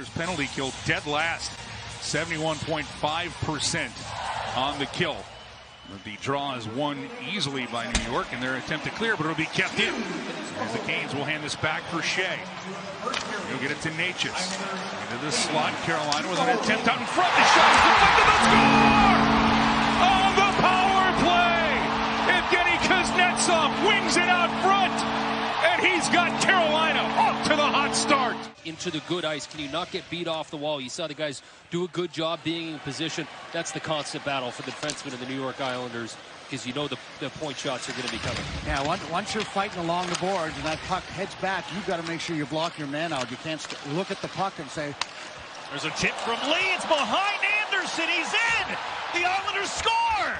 Islanders penalty kill dead last, 71.5% on the kill. The draw is won easily by New York in their attempt to clear, but it'll be kept in. As the Canes will hand this back for Shea. He'll get it to Natchez. Into the slot, Carolina with an attempt out in front. The shot is deflected, the score! On the power play! Evgeny Kuznetsov wings it out front, and he's got Carolina off to the hot start. Into the good ice, can you not get beat off the wall? You saw the guys do a good job being in position. That's the constant battle for the defensemen of the New York Islanders, because you know the point shots are going to be coming. Yeah, once you're fighting along the boards and that puck heads back, you've got to make sure you block your man out. You can't look at the puck and say... There's a tip from Lee. It's behind Anderson. He's in. The Islanders score.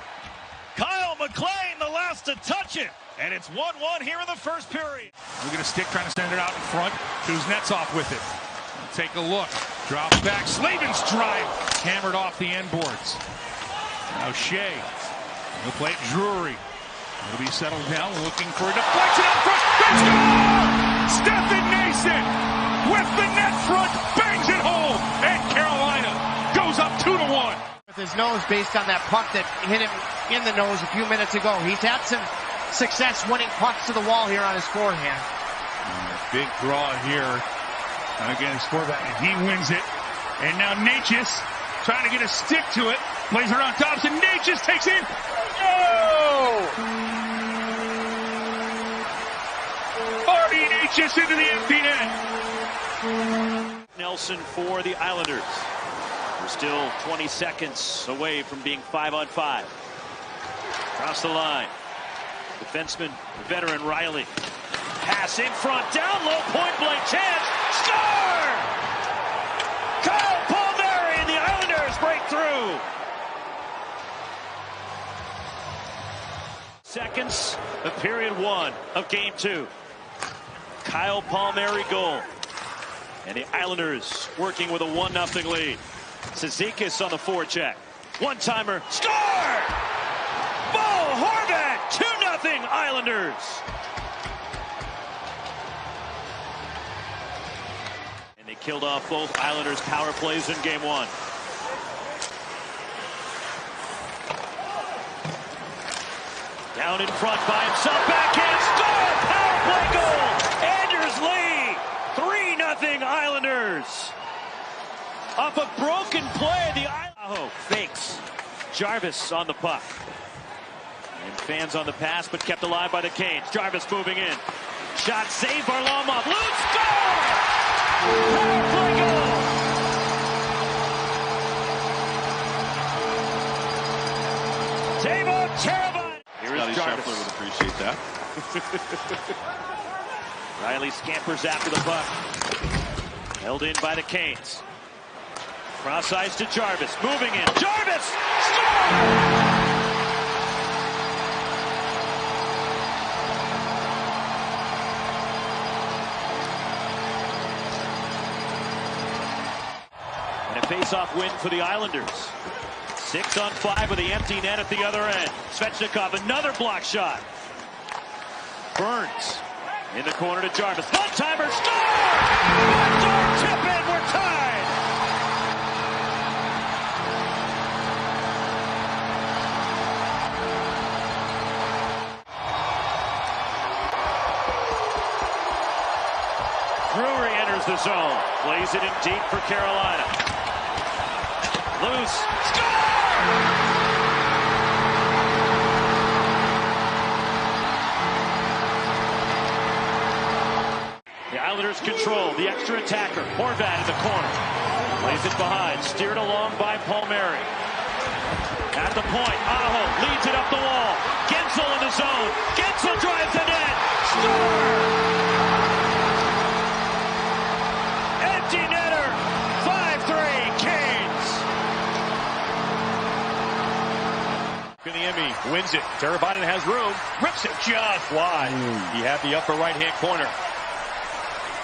Kyle McLean, the last to touch it. And it's 1-1 here in the first period. Look at a stick trying to send it out in front. Kuznetsov with it. Take a look. Drops back. Slavin's drive. Hammered off the end boards. Now Shea. He'll play it Drury. He'll be settled down, looking for a deflection out front. They score! Stefan Nason with the net front bangs it home, and Carolina goes up 2-1. With his nose based on that puck that hit him in the nose a few minutes ago. He's had some success winning pucks to the wall here on his forehand. Big draw here against Horvat, and he wins it. And now Natchez trying to get a stick to it. Plays it on top, and Natchez takes it. Oh! Artie Natchez into the empty net. Nelson for the Islanders. We're still 20 seconds away from being 5-on-5. Across the line. Defenseman, veteran Riley. Pass in front, down low, point blank chance. Score! Kyle Palmieri and the Islanders break through. Seconds of period one of game two. Kyle Palmieri goal. And the Islanders working with a 1-0 lead. Cizikas on the forecheck. One-timer. Score! Bo Horvat! 2-0 Islanders. And they killed off both Islanders power plays in game one. Down in front by himself, backhand, score! Power play goal! Anders Lee! 3-0 Islanders. Off a broken play, the Islanders fakes. Jarvis on the puck. And fans on the pass, but kept alive by the Canes. Jarvis moving in. Shot saved, Varlamov. Loose, score! Power play goal! Tavo Teravainen. Here is Jarvis. Would appreciate that. Riley scampers after the puck. Held in by the Canes. Cross ice to Jarvis. Moving in. Jarvis! Score! And a face-off win for the Islanders. 6-on-5 with the empty net at the other end. Svechnikov, another block shot. Burns in the corner to Jarvis. One-timer, score! One-door tip in, we're tied! Drury enters the zone. Plays it in deep for Carolina. Loose. Score! The Islanders control the extra attacker. Horvat in the corner. Plays it behind. Steered along by Palmieri. At the point, Aho leads it up the wall. Gensel in the zone. Gensel drives the net. Score! Empty netter. 5-3 Canes. Kaniemi wins it. Teravainen has room. Rips it just wide. He had the upper right-hand corner.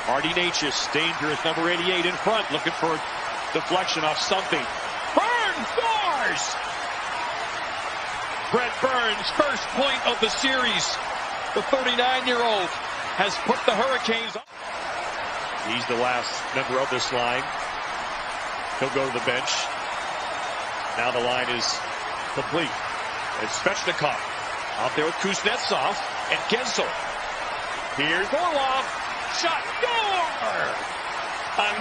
Artie Natchez, dangerous, number 88 in front, looking for deflection off something. Burns scores! Brent Burns, first point of the series. The 39-year-old has put the Hurricanes up. He's the last member of this line. He'll go to the bench. Now the line is complete. It's Svechnikov out there with Kuznetsov and Gensel. Here's Orlov. Shot. Score!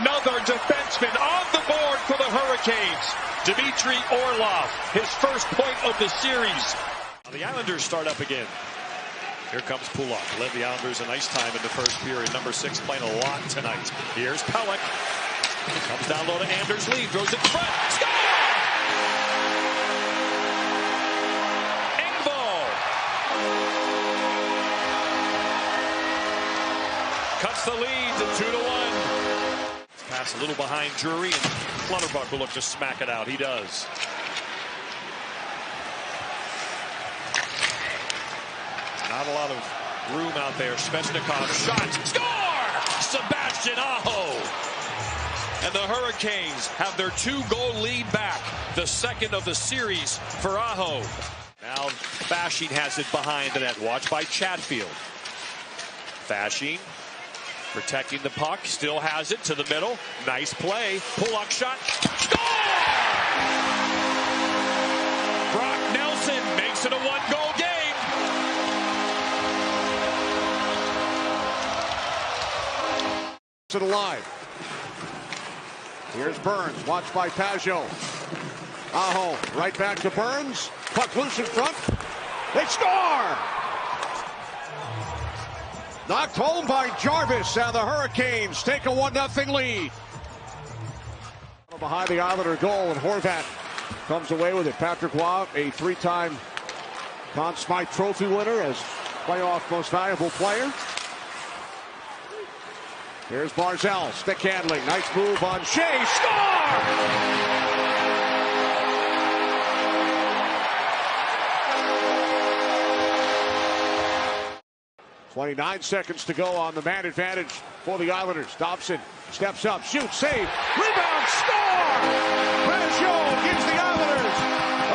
Another defenseman on the board for the Hurricanes. Dmitry Orlov, his first point of the series. The Islanders start up again. Here comes Pulak. Led the Islanders a nice time in the first period. Number 6 playing a lot tonight. Here's Pelech. Comes down low to Anders Lee. Throws it in front. Score! Cuts the lead to 2-1. Pass a little behind Drury, and Clutterbuck will look to smack it out. He does. Not a lot of room out there. Svechnikov shot. Score! Sebastian Aho. And the Hurricanes have their 2-goal lead back. The second of the series for Aho. Now Fasching has it behind the net. Watched by Chatfield. Fasching protecting the puck. Still has it to the middle. Nice play. Pulak shot. Score! Brock Nelson makes it a 1-goal game. To the line. Here's Burns. Watched by Pajot. Aho right back to Burns. Puck loose in front. They score! Knocked home by Jarvis, and the Hurricanes take a 1-0 lead. Behind the Islander goal, and Horvat comes away with it. Patrick Roy, a 3-time Conn Smythe Trophy winner as playoff most valuable player. Here's Barzal, stick handling, nice move on Shea, score! 29 seconds to go on the man advantage for the Islanders. Dobson steps up, shoots, save, rebound, score! Pajot gives the Islanders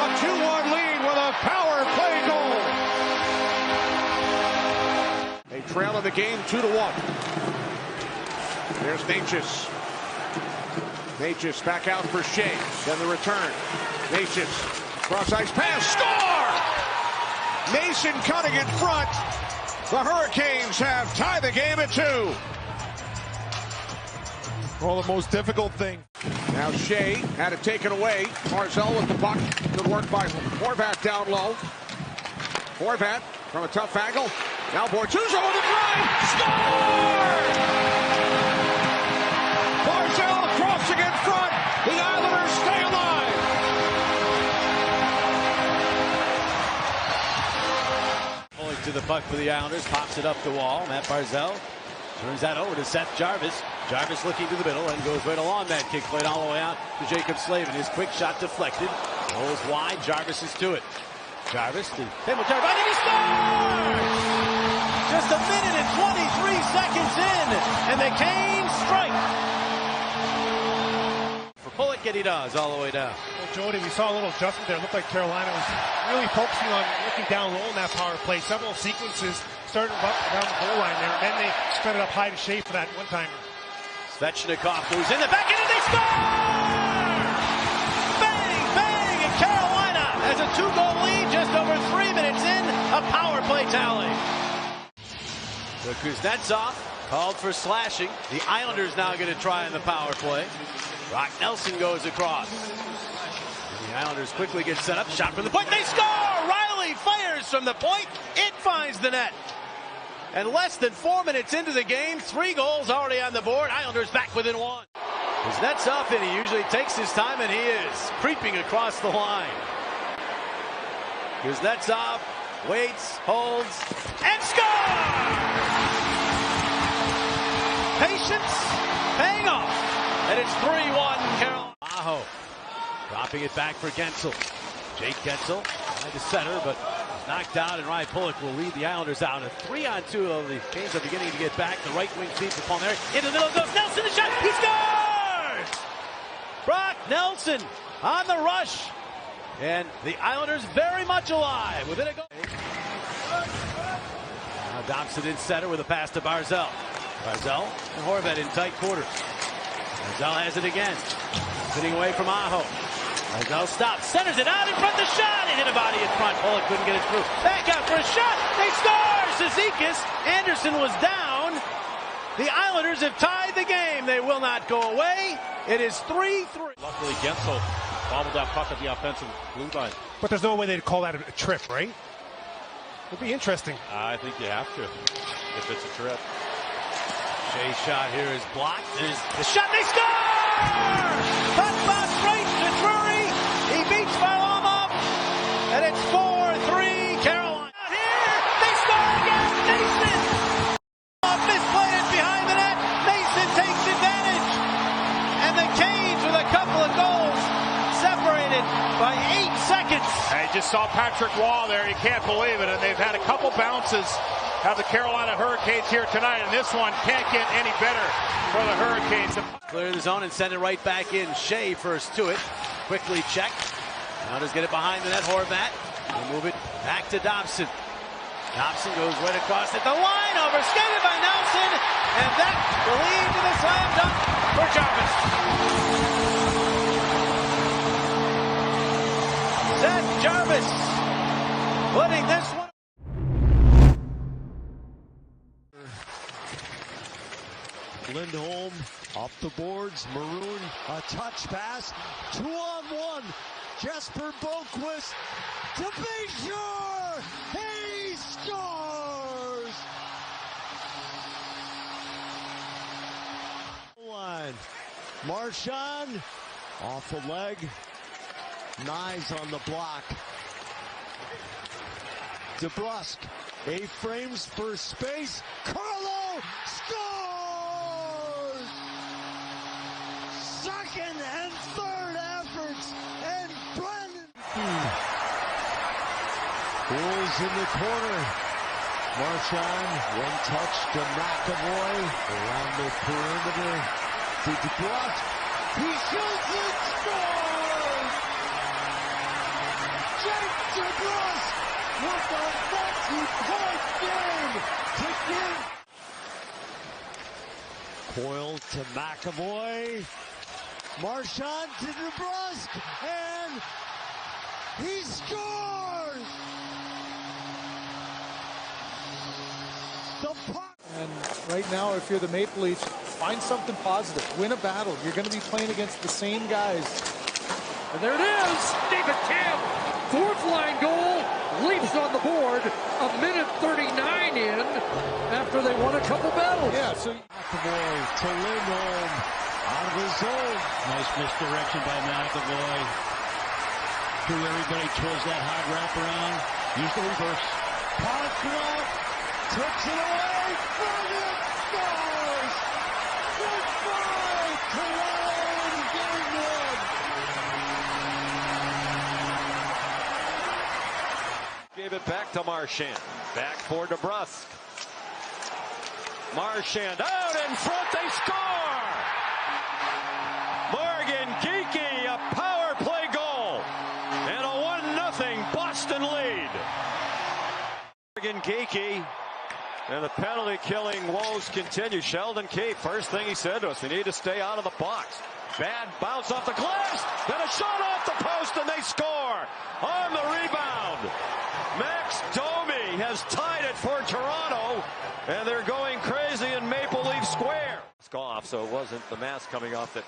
a 2-1 lead with a power play goal. They trail in the game 2-1. There's Natchez. Natchez back out for Shea. Then the return. Natchez, cross ice pass, score! Mason cutting in front. The Hurricanes have tied the game at 2. Well, the most difficult thing. Now Shea had it taken away. Barzal with the puck. Good work by Horvat down low. Horvat from a tough angle. Now Bortuzzo with the drive. Score! Barzal crossing in front. The Islanders stay alive. To the puck for the Islanders, pops it up the wall. Matt Barzal turns that over to Seth Jarvis. Jarvis looking to the middle and goes right along that kick plate all the way out to Jacob Slavin. His quick shot deflected. Goes wide. Jarvis is to it. Jarvis to Table Jarvis. And he scores! Just a minute and 23 seconds in, and the Canes strike. For Pulak, and he does all the way down. Well, Jody, we saw a little adjustment there. It looked like Carolina was really focusing on looking down low in that power play. Several sequences started around the goal line there, and then they spread it up high to Shea for that one-timer. Svechnikov goes in the back end, and they score! Bang, bang, and Carolina has a 2-goal lead just over 3 minutes in, a power play tally. So Kuznetsov called for slashing. The Islanders now going to try on the power play. Brock Nelson goes across. And the Islanders quickly get set up. Shot from the point. They score! Riley fires from the point. It finds the net. And less than 4 minutes into the game, 3 goals already on the board. Islanders back within 1. Kuznetsov, and he usually takes his time, and he is creeping across the line. Kuznetsov waits, holds, and scores! Patience paying off. And it's 3-1 Carolina. Aho dropping it back for Gensel. Jake Gensel tried to center, but knocked out, and Ryan Pulak will lead the Islanders out. A 3-on-2 of the Canes are beginning to get back. The right wing feed for Palmieri. In the middle goes Nelson, the shot. He scores! Brock Nelson on the rush. And the Islanders very much alive within a goal. Now Dobson in center with a pass to Barzal. Barzal and Horvat in tight quarters. Barzal has it again. Sitting away from Aho. No stop. Centers it out in front. The shot. He hit a body in front. Bullock couldn't get it through. Back out for a shot. They score. Cizikas. Anderson was down. The Islanders have tied the game. They will not go away. It is 3-3. Luckily, Gensel bobbled that puck at the offensive blue line. But there's no way they'd call that a trip, right? It'd be interesting. I think you have to if it's a trip. Shea's shot here is blocked. There's the shot. They score! Puck bounce right to Drury. He beats Varlamov. And it's 4-3 Carolina. Out here. They score again. Mason. Misplayed it behind the net. Mason takes advantage. And the Canes with a couple of goals separated by 8 seconds. I just saw Patrick Wall there. You can't believe it. And they've had a couple bounces. Have the Carolina Hurricanes here tonight, and this one can't get any better for the Hurricanes. Clear the zone and send it right back in. Shea first to it. Quickly checked. Now does get it behind the net. Horvat. We'll move it back to Dobson. Dobson goes right across at the line. Overskated by Nelson. And that will lead to the slam dunk for Jarvis. Seth Jarvis putting this one. Lindholm off the boards. Maroon, a touch pass. 2-on-1. Jesper Boquist to be sure. He scores. Line. Marchand off the leg. Nyes on the block. DeBrusk. A-frames for space. Carlo scores! Second and third efforts, and Brendan Bulls in the corner. Marchand, one touch to McAvoy around the perimeter to DeBrusk. He shoots and scores! Jake DeBrusk with a multi-point game to give. Coyle to McAvoy. Marchand to DeBrusk, and he scores! The puck. And right now, if you're the Maple Leafs, find something positive. Win a battle. You're going to be playing against the same guys. And there it is! David Tam! Fourth line goal. Leafs on the board. A minute 39 in after they won a couple battles. Yeah, so McAvoy to Lindholm. Out of his zone. Nice misdirection by McAvoy. Threw everybody towards that hard wraparound. Use the reverse. Podkroff tips it away. Brilliant scores. Goodbye, Toronto. Game one. Gave it back to Marchand. Back for DeBrusk. Marchand out in front. They score. Morgan Geekie, a power play goal, and a 1-0 Boston lead. Morgan Geekie, and the penalty killing woes continue. Sheldon Keefe, first thing he said to us, they need to stay out of the box. Bad bounce off the glass, then a shot off the post, and they score on the rebound. Max Domi has tied it for Toronto, and they're going crazy in Maple Leaf Square. It's off, so it wasn't the mask coming off that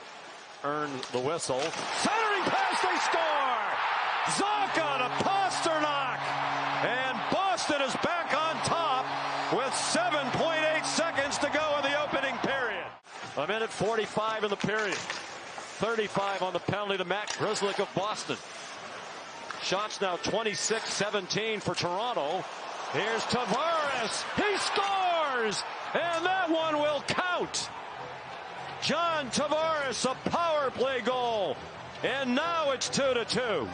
earned the whistle. Centering pass, they score! Zacha to Pasternak! And Boston is back on top with 7.8 seconds to go in the opening period. A minute 45 in the period. 35 on the penalty to Matt Grzelcyk of Boston. Shots now 26-17 for Toronto. Here's Tavares. He scores! And that one will count. John Tavares, a power play goal. And now it's 2-2. And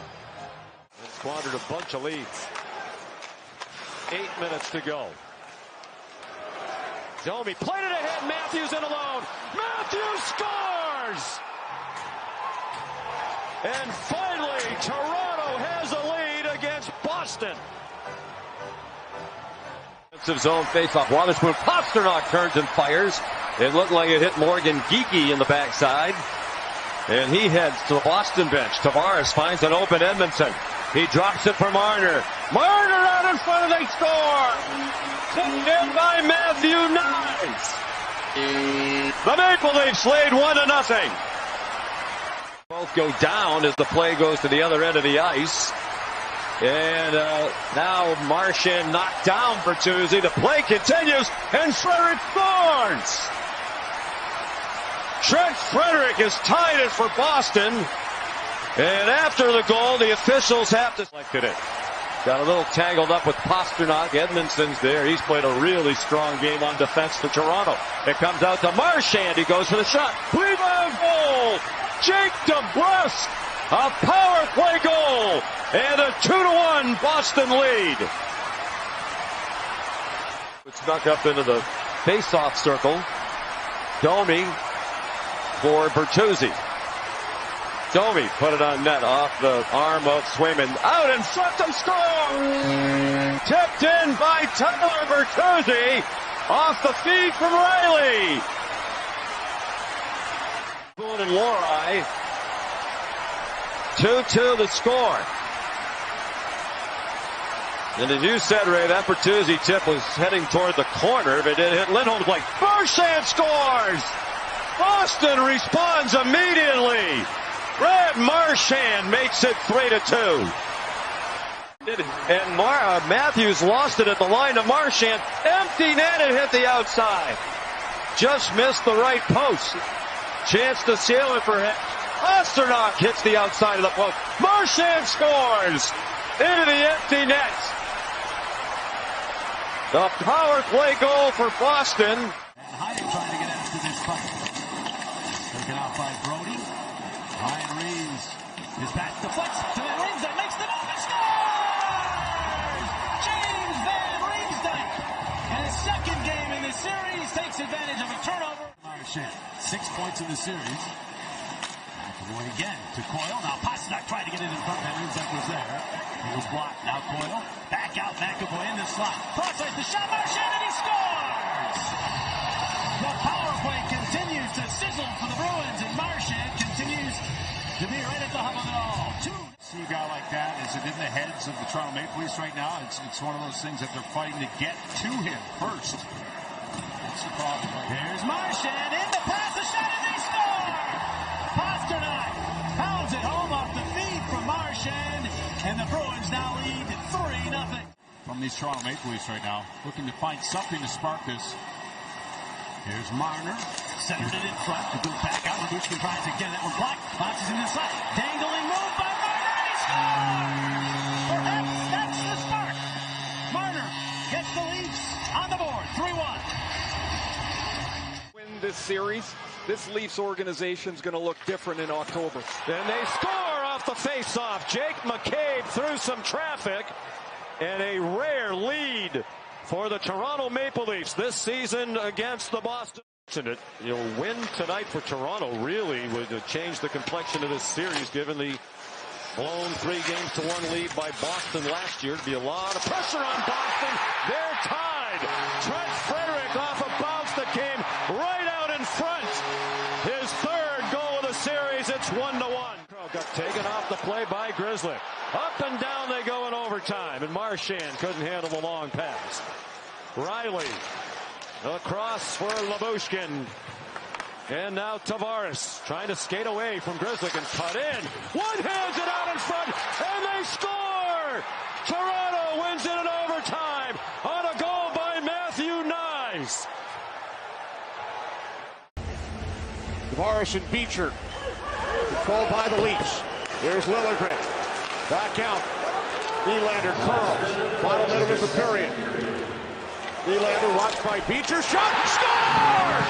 squandered a bunch of leads. 8 minutes to go. Domi played it ahead. Matthews in alone. Matthews scores! And finally, Toronto has a lead against Boston. Defensive zone faceoff. Wotherspoon. Pasternak turns and fires. It looked like it hit Morgan Geekie in the backside. And he heads to the Boston bench. Tavares finds an open Edmondson. He drops it for Marner. Marner out in front, and they score! Taken by Matthew Knies. The Maple Leafs lead 1-0. Both go down as the play goes to the other end of the ice. And now Marchand knocked down Bertuzzi. The play continues, and Frederic scores! Trent Frederic is tied it for Boston. And after the goal, the officials have to select it. Got a little tangled up with Pasternak. Edmondson's there. He's played a really strong game on defense for Toronto. It comes out to Marchand. He goes for the shot. Rebound goal! Jake DeBrusk! A power play goal! And a 2-1 Boston lead. It snuck up into the face-off circle. Domi for Bertuzzi. Domi put it on net off the arm of Swayman. Out in front to score! Tipped in by Tyler Bertuzzi off the feed from Riley. Boone and Lori. 2-2 the score. And as you said, Ray, that Bertuzzi tip was heading toward the corner, but it hit Lindholm's like Marchand scores! Boston responds immediately. Brad Marchand makes it 3-2. And Matthews lost it at the line to Marchand. Empty net, it hit the outside. Just missed the right post. Chance to seal it for him. Pasternak hits the outside of the post. Marchand scores into the empty net. The power play goal for Boston. Hyde trying to get after this fight. Taken out by Brody. Ryan Reeves is back to deflects to Van Riemsdyk, makes the move and scores! James Van Riemsdyk, and his second game in the series, takes advantage of a turnover. Marchand, 6 points in the series. McAvoy again to Coyle. Now Pasternak tried to get it in front. Van Riemsdyk was there. He was blocked. Now Coyle back out. McAvoy in the slot. Crosses the shot. Marchand, and he scores! The power play continues to sizzle for the Bruins, and Marchand continues to be right at the hub of it all. See a guy like that, is it in the heads of the Toronto Maple Leafs right now? It's one of those things that they're fighting to get to him first. That's the problem. Here's Marchand in the pass, the shot, and they score! Pasternak pounds it home off the feed from Marchand, and the Bruins now lead 3-0. From these Toronto Maple Leafs right now, looking to find something to spark this. Here's Marner, centered it in front, to go back out. Labushkin tries again, that one blocked, bounces in the side, dangling move by Marner, and he scores! Perhaps that's the spark. Marner gets the Leafs on the board, 3-1. Win this series, this Leafs organization's going to look different in October. And they score off the face-off. Jake McCabe through some traffic, and a rare lead for the Toronto Maple Leafs this season against the Boston. You'll win tonight for Toronto really would change the complexion of this series, given the blown 3-1 lead by Boston last year. It'd be a lot of pressure on Boston. They're tied. Trent Frederic off a bounce that came right out in front. His third goal of the series. It's 1-1. Got taken off the play by Grizzly. Up and down they go in overtime, and Marchand couldn't handle the long pass. Riley across for Labushkin. And now Tavares trying to skate away from Grizzly and cut in. One hands it out in front, and they score! Toronto wins it in overtime on a goal by Matthew Knies. Tavares and Beecher. Controlled by the Leafs. Here's Liljegren. Back out. Nylander curls. Final minute of the period. Nylander watched by Beecher. Shot. Score!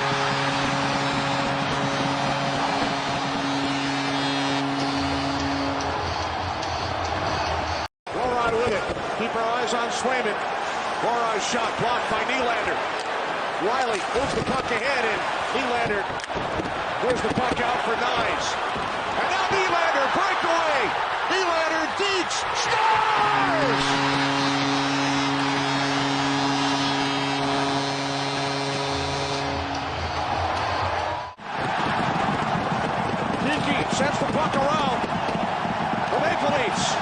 Lori with it. Keep our eyes on Swayman. Lori's shot blocked by Nylander. Riley moves the puck ahead, and Nylander moves the puck out for Knies. And now Nylander, breakaway! Nylander, Deets, scores! Hickey sends the puck around. The Maple Leafs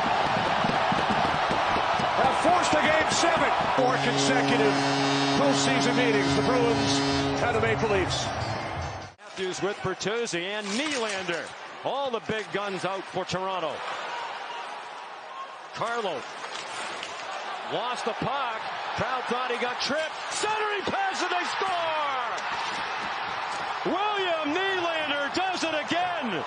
have forced a Game 7. 4 consecutive postseason meetings. The Bruins and the Maple Leafs. Matthews with Bertuzzi and Nylander. All the big guns out for Toronto. Carlo lost the puck. Crowd thought he got tripped. Centering pass and they score! William Nylander does it again!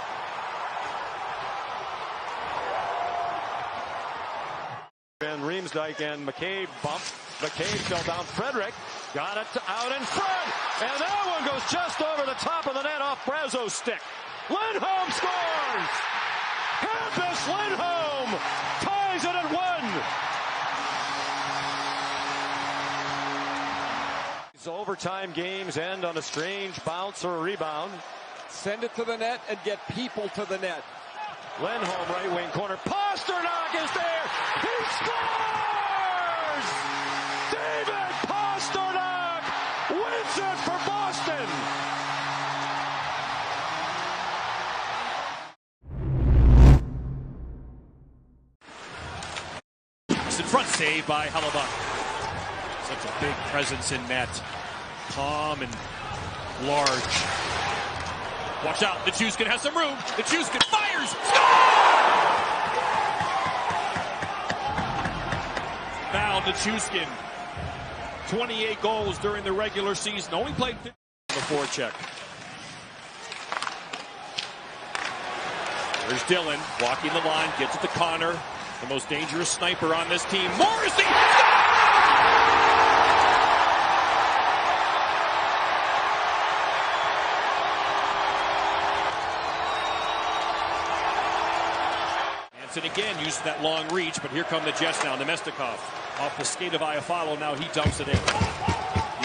And Riemsdyk and McCabe bumped. McCabe fell down. Frederick got it out in front. And that one goes just over the top of the net off Brazo's stick. Lindholm scores! Hampus Lindholm ties it at 1. These overtime games end on a strange bounce or a rebound. Send it to the net and get people to the net. Lindholm right wing corner. Pasternak is there. He scores! David Pasternak wins it for Boston. In front, save by Hellebuyck. Such a big presence in net. Calm and large. Watch out, Nichushkin has some room. Nichushkin fires! Score! Now Nichushkin, 28 goals during the regular season. Only played 50 on the forecheck. There's Dylan walking the line, gets it to Connor. The most dangerous sniper on this team. Morrissey! Hansen again using that long reach, but here come the Jets now. Nemestikov off the skate of Iafallo. Now he dumps it in.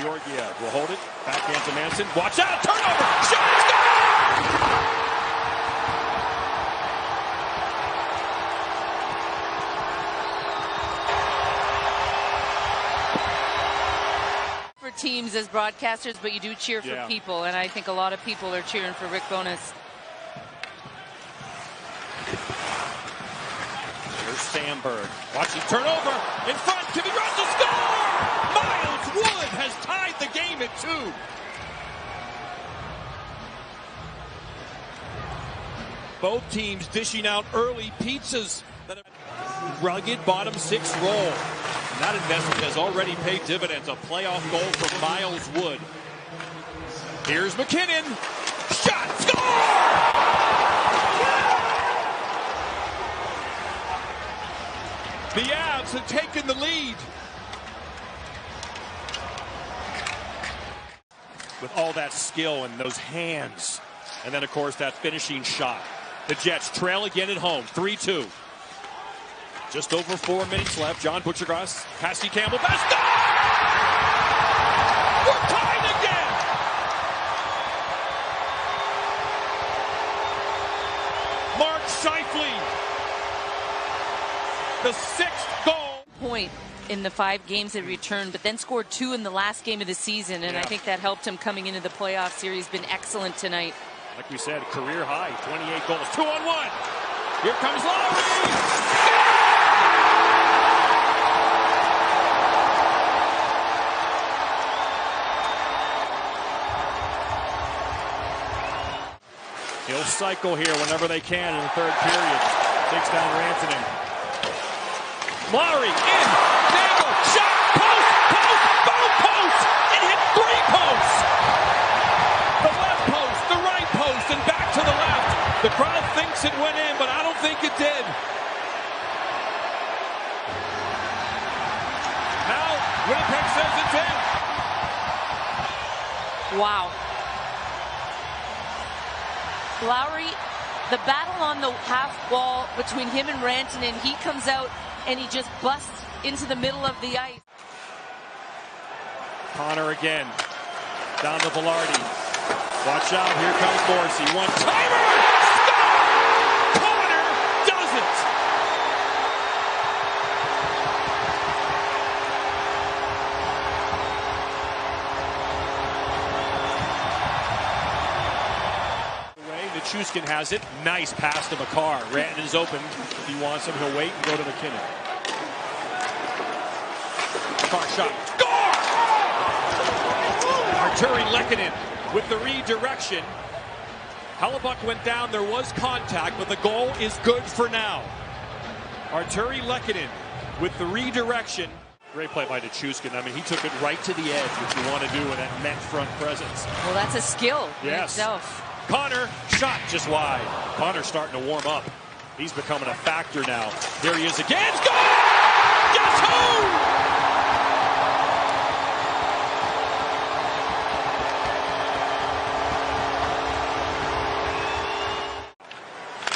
Georgiev will hold it. Backhand to Manson. Watch out! Turnover! Shot! Score! Teams as broadcasters, but you do cheer for people, and I think a lot of people are cheering for Rick Bowness. Here's Sandberg. Watching turnover in front. Timmy Russell score! Miles Wood has tied the game at 2. Both teams dishing out early pizzas. That rugged bottom 6 roll. And that investment has already paid dividends. A playoff goal from Miles Wood. Here's McKinnon. Shot! Score! The Avs have taken the lead. With all that skill and those hands. And then, of course, that finishing shot. The Jets trail again at home. 3-2. Just over 4 minutes left. John Butchergrass, Cassie Campbell, best. We're tied again. Mark Scheifele, the 6th goal. Point in the 5 games that returned, but then scored 2 in the last game of the season, and I think that helped him coming into the playoff series. Been excellent tonight. Like we said, career high, 28 goals, 2-on-1. Here comes Lowry. He'll cycle here whenever they can in the 3rd period. Takes down Rantanen. Lowry in. Dangle. Shot. Post. Both posts. It hit 3 posts. The left post. The right post. And back to the left. The crowd thinks it went in, but I don't think it did. Now, Winnipeg says it's in. Wow. Lowry, the battle on the half wall between him and Rantanen, he comes out and he just busts into the middle of the ice. Connor again. Down to Velarde. Watch out, here comes Morrissey. One-timer! Score! Connor does it! Nichushkin has it. Nice pass to McCarr. Ranton is open. If he wants him, he'll wait and go to McKinnon. McCarr shot. Score! Arturi Lehkonen with the redirection. Hellebuyck went down. There was contact, but the goal is good for now. Arturi Lehkonen with the redirection. Great play by Nichushkin. I mean, he took it right to the edge, which you want to do with that net front presence. Well, that's a skill in yes. itself. Connor, shot just wide. Connor starting to warm up. He's becoming a factor now. Here he is again. Score! Guess who?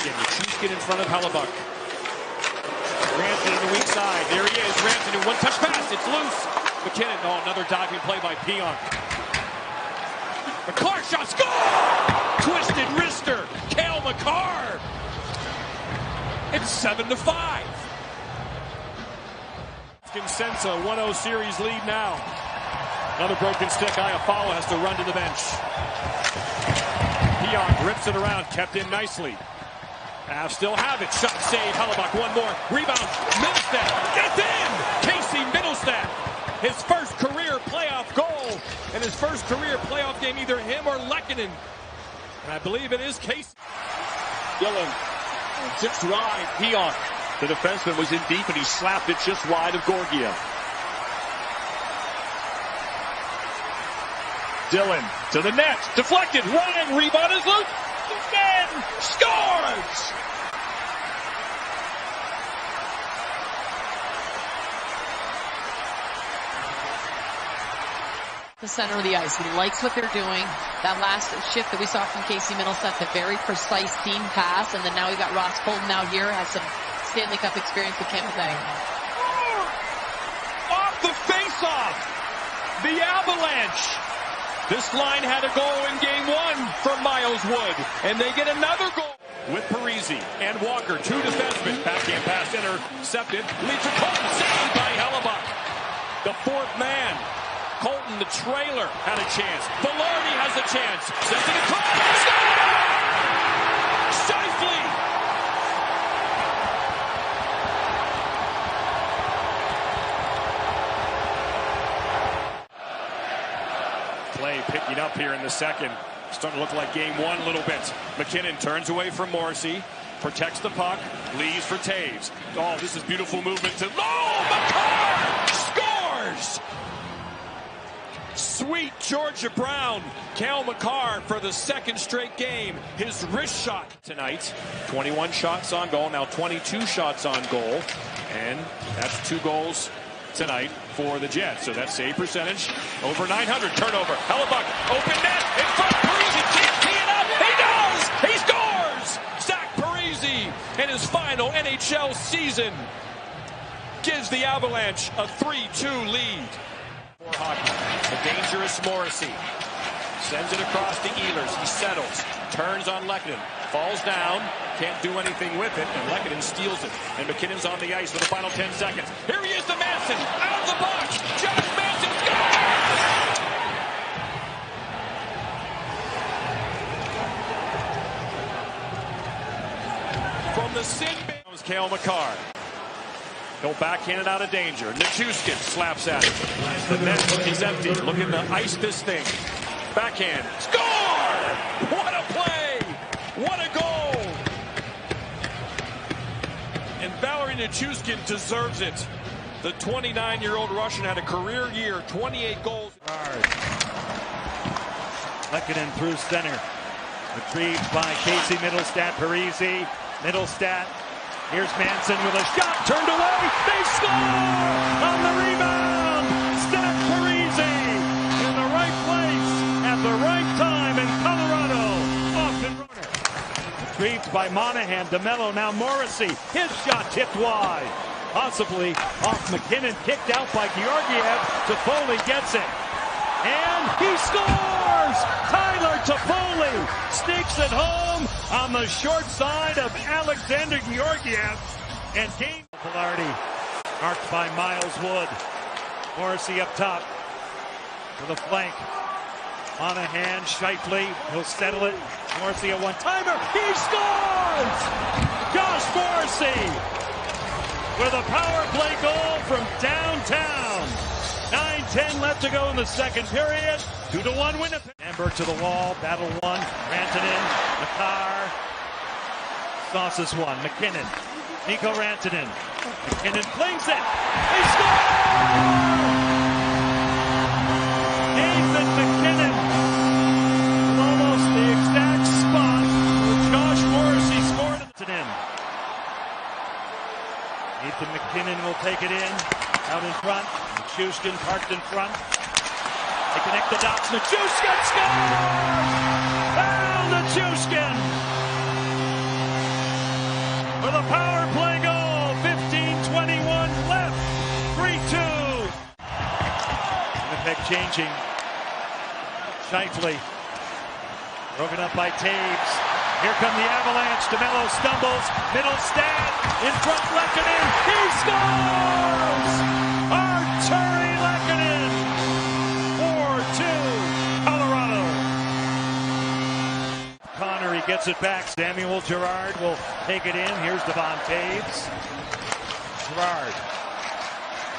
Again, Nichushkin in front of Hellebuyck. Ranton on the weak side. There he is. Ranton in one-touch pass. It's loose. McKinnon. Oh, another diving play by Pionk. McCarr shot. Score! Twisted wrister. Cale McCarr. It's 7-5. Sends a 1-0 series lead now. Another broken stick. Iafallo has to run to the bench. Pionk rips it around. Kept in nicely. Avs still have it. Shot save. Hellebuyck. One more. Rebound. Middlestat. Gets in. Casey Middlestat. His first career playoff goal. And his first career playoff game, either him or Lehkonen. And I believe it is Casey. Dillon. Tips wide. Pionk. The defenseman was in deep and he slapped it just wide of Georgiev. Dillon to the net. Deflected. Ryan. Rebound is loose. Again. Scores! The center of the ice. He likes what they're doing. That last shift that we saw from Casey Middlestat, the very precise seam pass, and then now we got Ross Colton out here, has some Stanley Cup experience with Tampa Bay. Off the face-off! The Avalanche! This line had a goal in game one from Miles Wood, and they get another goal. With Parise and Walker, two defensemen. Backhand pass intercepted. Leads to Colton, saved by Hellebuyck. The fourth man. Colton, the trailer, had a chance. Velarde has a chance. Sends it across. Scheifele! Play picking up here in the second. Starting to look like game one a little bit. McKinnon turns away from Morrissey. Protects the puck. Leaves for Taves. Oh, this is beautiful movement to... Oh, McCarr scores! Sweet Georgia Brown. Cale McCarr for the second straight game. His wrist shot tonight. 21 shots on goal. Now 22 shots on goal. And that's 2 goals tonight for the Jets. So that save percentage over 900. Turnover. Hellebuyck. Open net. In front. Parise can't tee it up. He does. He scores. Zach Parise in his final NHL season gives the Avalanche a 3-2 lead. For hockey. The dangerous Morrissey. Sends it across to Ehlers. He settles. Turns on Lehkonen. Falls down. Can't do anything with it. And Lehkonen steals it. And McKinnon's on the ice for the final 10 seconds. Here he is to Manson. Out of the box. Josh Manson scores! From the sin bin comes Cale McCarr. He'll backhand it out of danger. Nichushkin slaps at it. The net is empty. Looking to ice this thing. Backhand. Score! What a play! What a goal! And Valeri Nichushkin deserves it. The 29-year-old Russian had a career year, 28 goals. Lehkonen through center. Retrieved by Casey Middlestat. Parise. Middlestat. Here's Manson with a shot, turned away, they score! On the rebound, Zach Parise in the right place at the right time in Colorado. Austin runner. Retrieved by Monahan, DeMello, now Morrissey. His shot tipped wide. Possibly off McKinnon, kicked out by Georgiev. Toffoli gets it. And he scores! Tyler Toffoli sneaks it home on the short side of Alexander Georgiev. And game Velarde marked by Miles Wood. Morrissey up top to the flank. Monahan, Scheifele, he'll settle it. Morrissey a one-timer, he scores! Josh Morrissey with a power play goal from downtown. 9:10 left to go in the second period. 2-1 Winnipeg. Amber to the wall, battle one. Rantanen, Makar. Sauces one, McKinnon. Nico Rantanen. McKinnon flings it. He scores! Nathan McKinnon. Almost the exact spot where Josh Morrissey scored it in. Nathan McKinnon will take it in. Out in front. Nichushkin parked in front. They connect the dots. Nichushkin scores! Al Nichushkin with a power play goal. 15:21 left. 3-2. Winnipeg changing. Scheifele broken up by Taves. Here come the Avalanche. DeMello stumbles. Middlestat in front. Lehkonen. He scores! Arturi Lehkonen. 4-2. Colorado. Connery gets it back. Samuel Girard will take it in. Here's Devon Taves. Girard.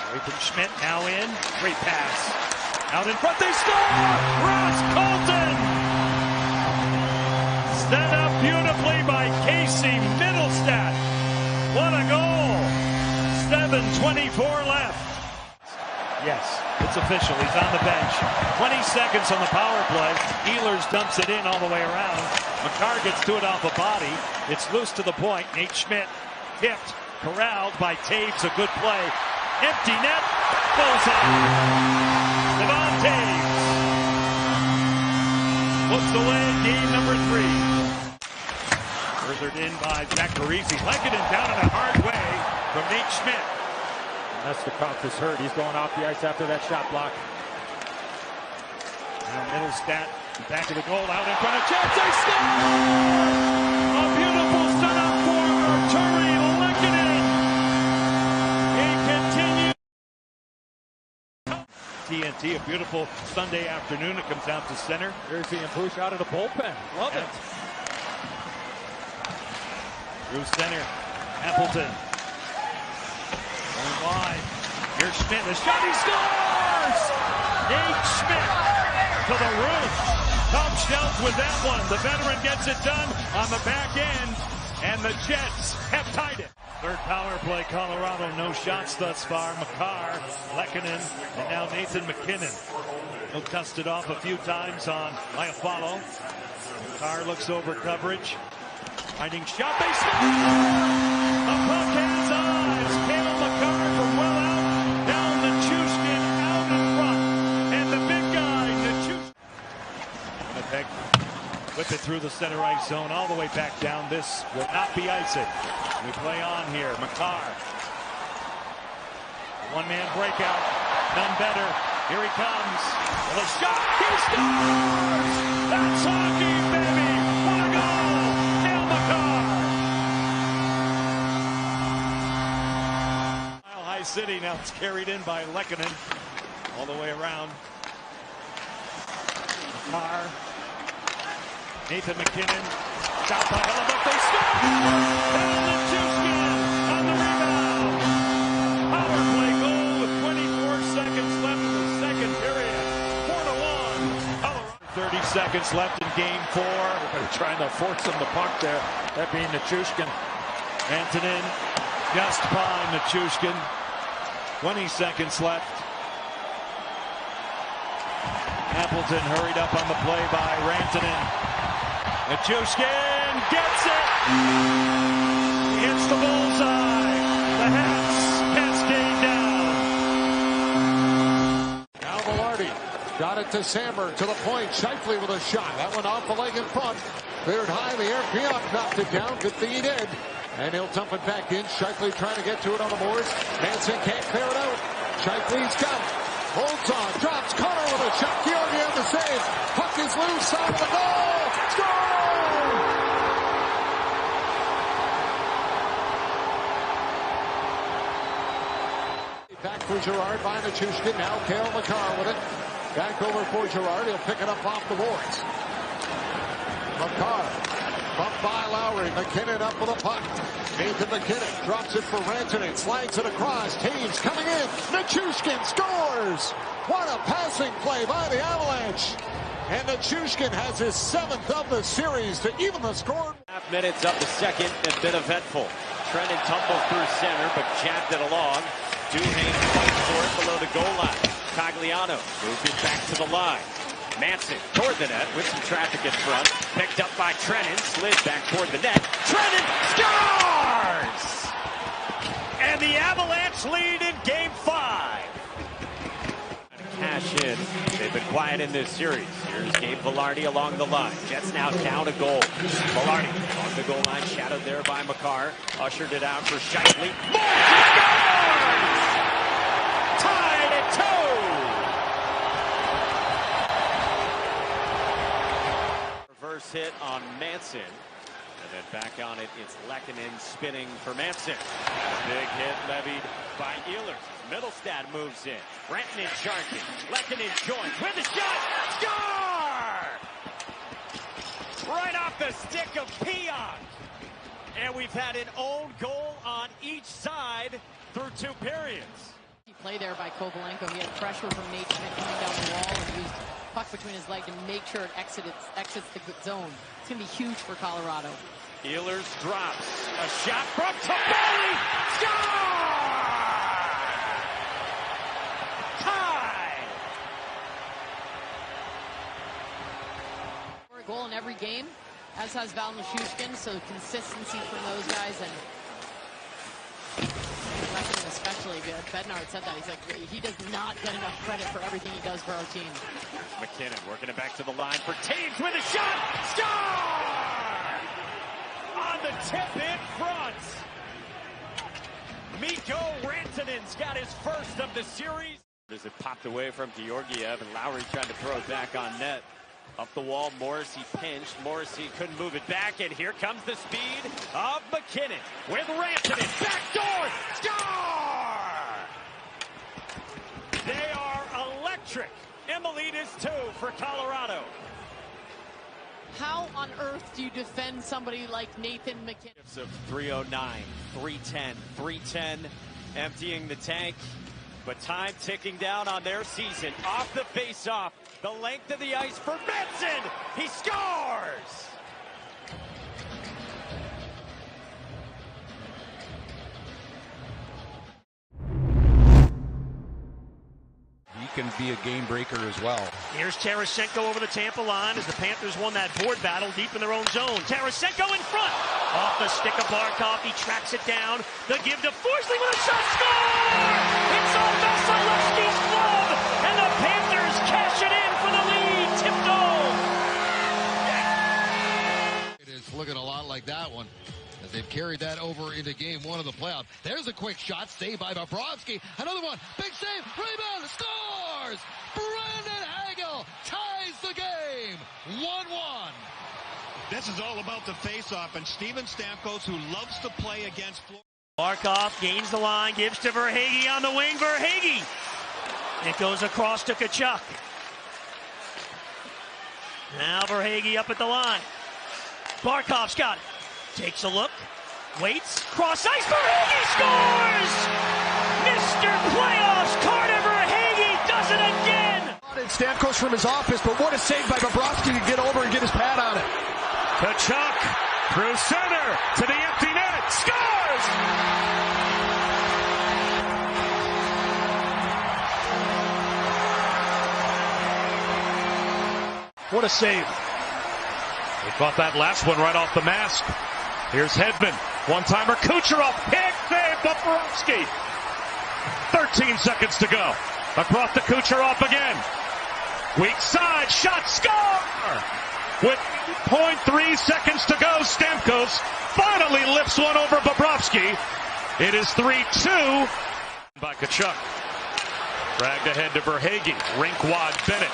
Away from Schmidt. Now in. Great pass. Out in front. They score! Ross Colton. Set up beautifully by Casey Middlestat. What a goal. 7:24 left. Yes, it's official. He's on the bench. 20 seconds on the power play. Ehlers dumps it in all the way around. Makar gets to it off a body. It's loose to the point. Nate Schmidt tipped, corralled by Taves. A good play. Empty net. Bullseye. Devon Taves puts away game number 3. Furthered in by Zach Parise. Lehkonen down in a hard way from Nate Schmidt. Nestorkov is hurt. He's going off the ice after that shot block. Now Middlestat back of the goal, out in front of chance. They score! A beautiful setup for Arturi Lehkonen. He continues. TNT, a beautiful Sunday afternoon. It comes out to center. Here's the push out of the bullpen. Love it. Through center. Appleton. Going wide. Here's Schmidt. The shot, he scores! Nate Schmidt to the roof. Tom Shelf with that one. The veteran gets it done on the back end, and the Jets have tied it. Third power play, Colorado. No shots thus far. Makar, Lehkonen, and now Nathan McKinnon. He'll dust it off a few times on Iafallo. Makar looks over coverage. Finding shot, they score! A puck has eyes. Cale Makar from well out. Down Nichushkin out in front. And the big guy, Nichushkin. Winnipeg whip it through the center ice zone all the way back down. This will not be icing. We play on here. Makar. One-man breakout. None better. Here he comes. With a shot. He scores! That's hockey, baby! What a goal! Cale Makar. Mile High City now it's carried in by Lehkonen. All the way around. Makar. Nathan McKinnon. Shot by Hellebuck. They score! Down Nichushkin on the rebound. Power play goal with 24 seconds left in the second period. 4-1. Colorado. 30 seconds left in game 4. They're trying to force him the puck there. That being Nichushkin. Rantanen just by Nichushkin. 20 seconds left. Appleton hurried up on the play by Rantanen. Nichushkin gets it! He hits the bullseye. The Hats cascade down. Now Velarde got it to Samber to the point. Scheifele with a shot. That one off the leg in front. Cleared high in the air. Pionk knocked it down. Good thing he did. And he'll dump it back in. Scheifele trying to get to it on the boards. Manson can't clear it out. Scheifele's got it. Holds on. Drops. Connor with a shot. Georgi on the save. Puck is loose. Side of the goal. Score! Back for Girard by Nichushkin. Now Cale Makar with it. Back over for Girard. He'll pick it up off the boards. McCarr. Bumped by Lowry. McKinnon up with a puck. Nathan McKinnon drops it for Rantanen. Slides it across. Taves coming in. Nichushkin scores. What a passing play by the Avalanche. And Nichushkin has his 7th of the series to even the score. Half minutes up the second, a bit eventful. Trenton tumbled through center, but jabbed it along. Duhane fights for it below the goal line. Cagliano moved it back to the line. Manson toward the net with some traffic in front. Picked up by Trenton, slid back toward the net. Trenton scores! And the Avalanche lead in Game 5. Cash in. They've been quiet in this series. Here's Gabe Vilardi along the line. Jets now down a goal. Vilardi on the goal line, shadowed there by McCarr. Ushered it out for Scheifele. Morrissey scores! Tied at 2. Reverse hit on Manson. And then back on it, it's Lehkonen spinning for Manson. Big hit levied by Ehlers. Middlestad moves in. Rantanen charging. Lehkonen joins with the shot. Score! Right off the stick of Pion. And we've had an own goal on each side through 2 periods. Play there by Kovalenko. He had pressure from Nate Schmidt coming down the wall and used puck between his legs to make sure it exits the zone. It's going to be huge for Colorado. Ehlers drops. A shot from Tabelli. Score! Tie! A goal in every game, as has Val Nichushkin, so consistency from those guys. And especially good. Bednar said that. He's like, he does not get enough credit for everything he does for our team. McKinnon working it back to the line for Taves with a shot. Score! On the tip in front. Mikko Rantanen's got his first of the series. As it popped away from Georgiev, and Lowry tried to throw it back on net. Up the wall, Morrissey pinched. Morrissey couldn't move it back, and here comes the speed of McKinnon with Rantanen. Backdoor! Score! They are electric, and the lead is 2 for Colorado. How on earth do you defend somebody like Nathan McKinnon? Of 309, 310, 310, emptying the tank. But time ticking down on their season. Off the face-off, the length of the ice for Benson. He scores! He can be a game breaker as well. Here's Tarasenko over the Tampa line as the Panthers won that board battle deep in their own zone. Tarasenko in front. Off the stick of Barkov. He tracks it down. The give to Forsling with a shot. Score! It's on Vasilevsky's glove. And the Panthers cash it in for the lead. Tipped home. It is looking a lot like that one, as they've carried that over into Game 1 of the playoff. There's a quick shot, saved by Bobrovsky. Another one, big save, rebound, scores! Brandon Hagel ties the game, 1-1. This is all about the face-off, and Steven Stamkos, who loves to play against Florida. Barkov gains the line, gives to Verhaeghe on the wing. Verhaeghe. It goes across to Tkachuk. Now Verhaeghe up at the line. Barkov's got it. Takes a look. Waits. Cross ice. Verhaeghe scores! Mr. Playoffs, Carter Verhaeghe does it again! Stamkos from his office, but what a save by Bobrovsky to get over and get his pad on it. Tkachuk through center to the empty net. Scores! What a save. They caught that last one right off the mask. Here's Hedman. One-timer. Kucherov. Big save. Bobrovsky. 13 seconds to go. Across to Kucherov again. Weak side. Shot. Score! With 0.3 seconds to go, Stamkos finally lifts one over Bobrovsky. It is 3-2 by Tkachuk. Dragged ahead to Verhaeghe. Rink wide Bennett.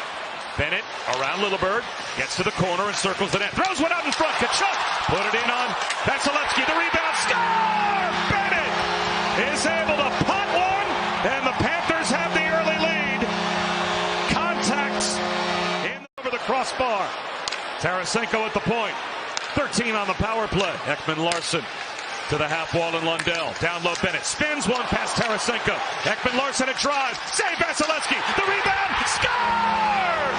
Bennett around Lilleberg. Gets to the corner and circles the net. Throws one out in front. Tkachuk put it in on Vasilevsky. The rebound. Score! Bennett is able to punt one, and the Panthers have the early lead. Contact Tarasenko at the point. 13 on the power play. Ekman-Larsson to the half wall, and Lundell. Down low, Bennett spins one past Tarasenko. Ekman-Larsson a drive. Save Vasilevsky. The rebound. Score!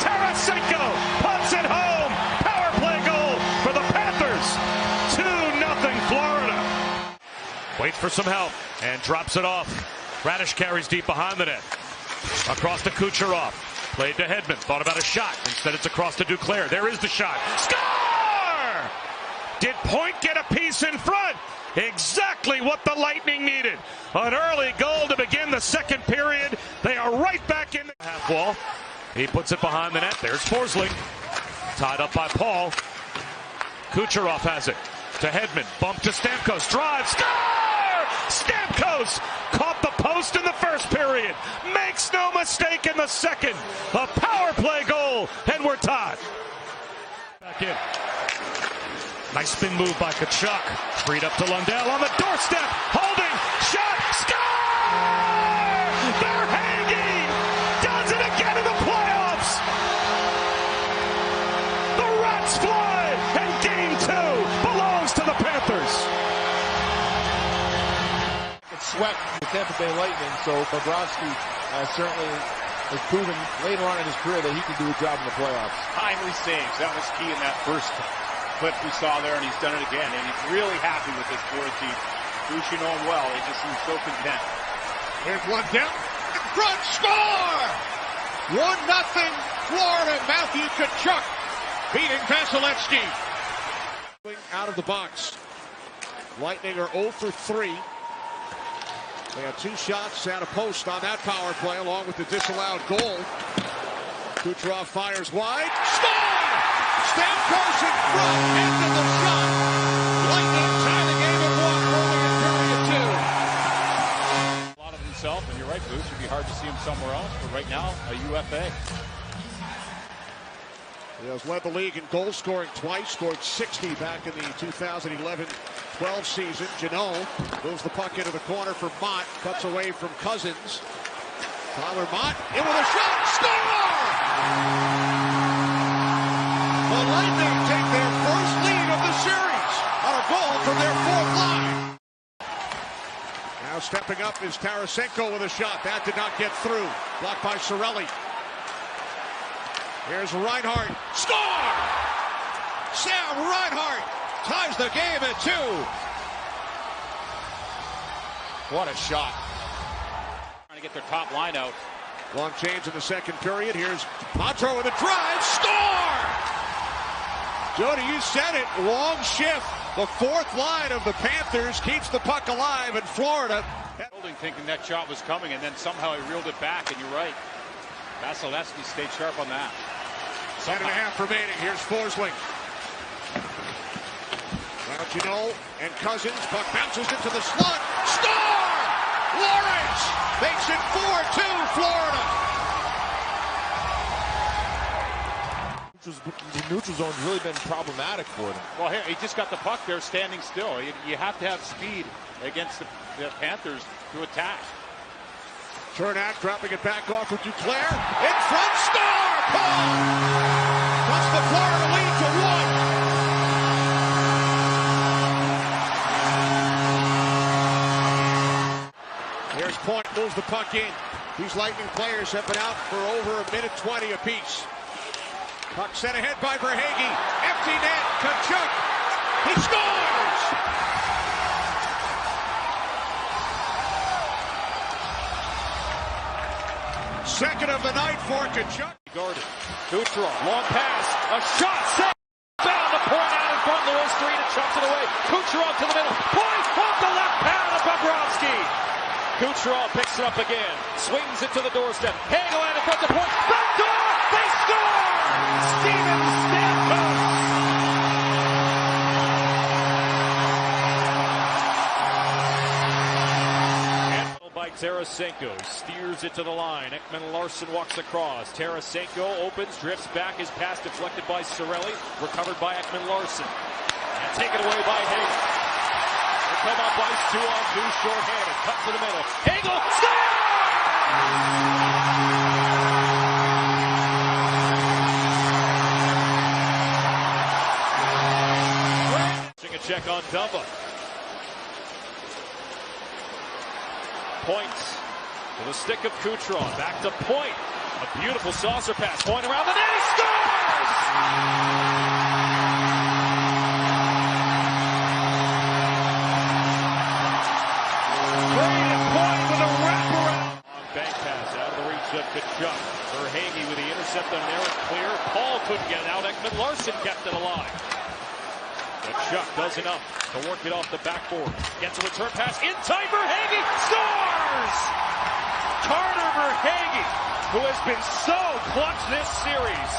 Tarasenko puts it home. Power play goal for the Panthers. 2-0 Florida. Waits for some help and drops it off. Radish carries deep behind the net. Across to Kucherov. Played to Hedman. Thought about a shot. Instead it's across to Duclair. There is the shot. Score! Did Point get a piece in front? Exactly what the Lightning needed. An early goal to begin the second period. They are right back in the half wall. He puts it behind the net. There's Forsling. Tied up by Paul. Kucherov has it. To Hedman. Bump to Stamkos. Drive. Score! Stamkos caught the post in the first period. Makes no mistake in the second. A power play goal, and we're tied. Back in. Nice spin move by Tkachuk. Freed up to Lundell on the doorstep. Holding. Shot. Score! They're hanging. Does it again in the playoffs. The Rats fly, and game 2 belongs to the Panthers. Swept the Tampa Bay Lightning, so Bobrovsky certainly has proven later on in his career that he can do a job in the playoffs. Timely saves. That was key in that first clip we saw there, and he's done it again. And he's really happy with this Florida team. Bushi know him well. He just seems so content. Here's one down. Front score! 1-0 Florida. Matthew Tkachuk beating Vasilevsky. Out of the box. Lightning are 0 for 3. They had 2 shots and a post on that power play, along with the disallowed goal. Kucherov fires wide. Score! Stamkos in front. End of the shot. Lightning tie the game at 1 early in period 2. A lot of himself, and you're right, Boots. It'd be hard to see him somewhere else, but right now, a UFA. He has led the league in goal scoring twice, scored 60 back in the 2011-12 season. Janot moves the puck into the corner for Mott, cuts away from Cousins. Tyler Mott in with a shot, score! The Lightning take their first lead of the series on a goal from their 4th line. Now stepping up is Tarasenko with a shot. That did not get through. Blocked by Cirelli. Here's Reinhart. Score! Sam Reinhart ties the game at 2. What a shot. Trying to get their top line out. Long change in the second period. Here's Montour with a drive. Score! Jody, you said it. Long shift. The 4th line of the Panthers keeps the puck alive in Florida. Holding, thinking that shot was coming, and then somehow he reeled it back, and you're right. Vasilevsky stayed sharp on that. 10.5 remaining. Here's Forsling. Now Janot and Cousins. Puck bounces into the slot. Score! Lawrence makes it 4-2 Florida. The neutral zone's really been problematic for them. Well, here, he just got the puck there standing still. You have to have speed against the Panthers to attack. Chernak dropping it back off with Duclair. In front, score! Paul! Cuts the Florida lead to 1. Here's Point, moves the puck in. These Lightning players have been out for over a minute 20 apiece. Puck sent ahead by Verhaeghe. Empty net, Tkachuk. He scores! Second of the night for Tkachuk. Guarded. Kucherov, long pass, a shot, set, found the point out in front, Lewis Street, and chucks it away. Kucherov to the middle, point off the left pad of Bobrovsky. Kucherov picks it up again, swings it to the doorstep. Hagel in front of the point, back door, they score! Steven Stamkos. By Tarasenko, steers it to the line. Ekman-Larsson walks across. Tarasenko opens, drifts back. His pass deflected by Cirelli, recovered by Ekman-Larsson. And taken away by Hagel. They come up ice 2-on-2, short-handed. Cut to the middle. Hagel, score! check on Dumba. Point to the stick of Kucherov. Back to Point. A beautiful saucer pass. Point around the net. He scores! Great Point with a wraparound. Long bank pass out of the reach of Kachuk. Verhaeghe with the intercept on there. Clear. Paul couldn't get it out. Ekman Larson kept it alive. Kachuk does enough to work it off the backboard. Gets a return pass in time. Verhaeghe scores! Carter Verhaeghe, who has been so clutch this series.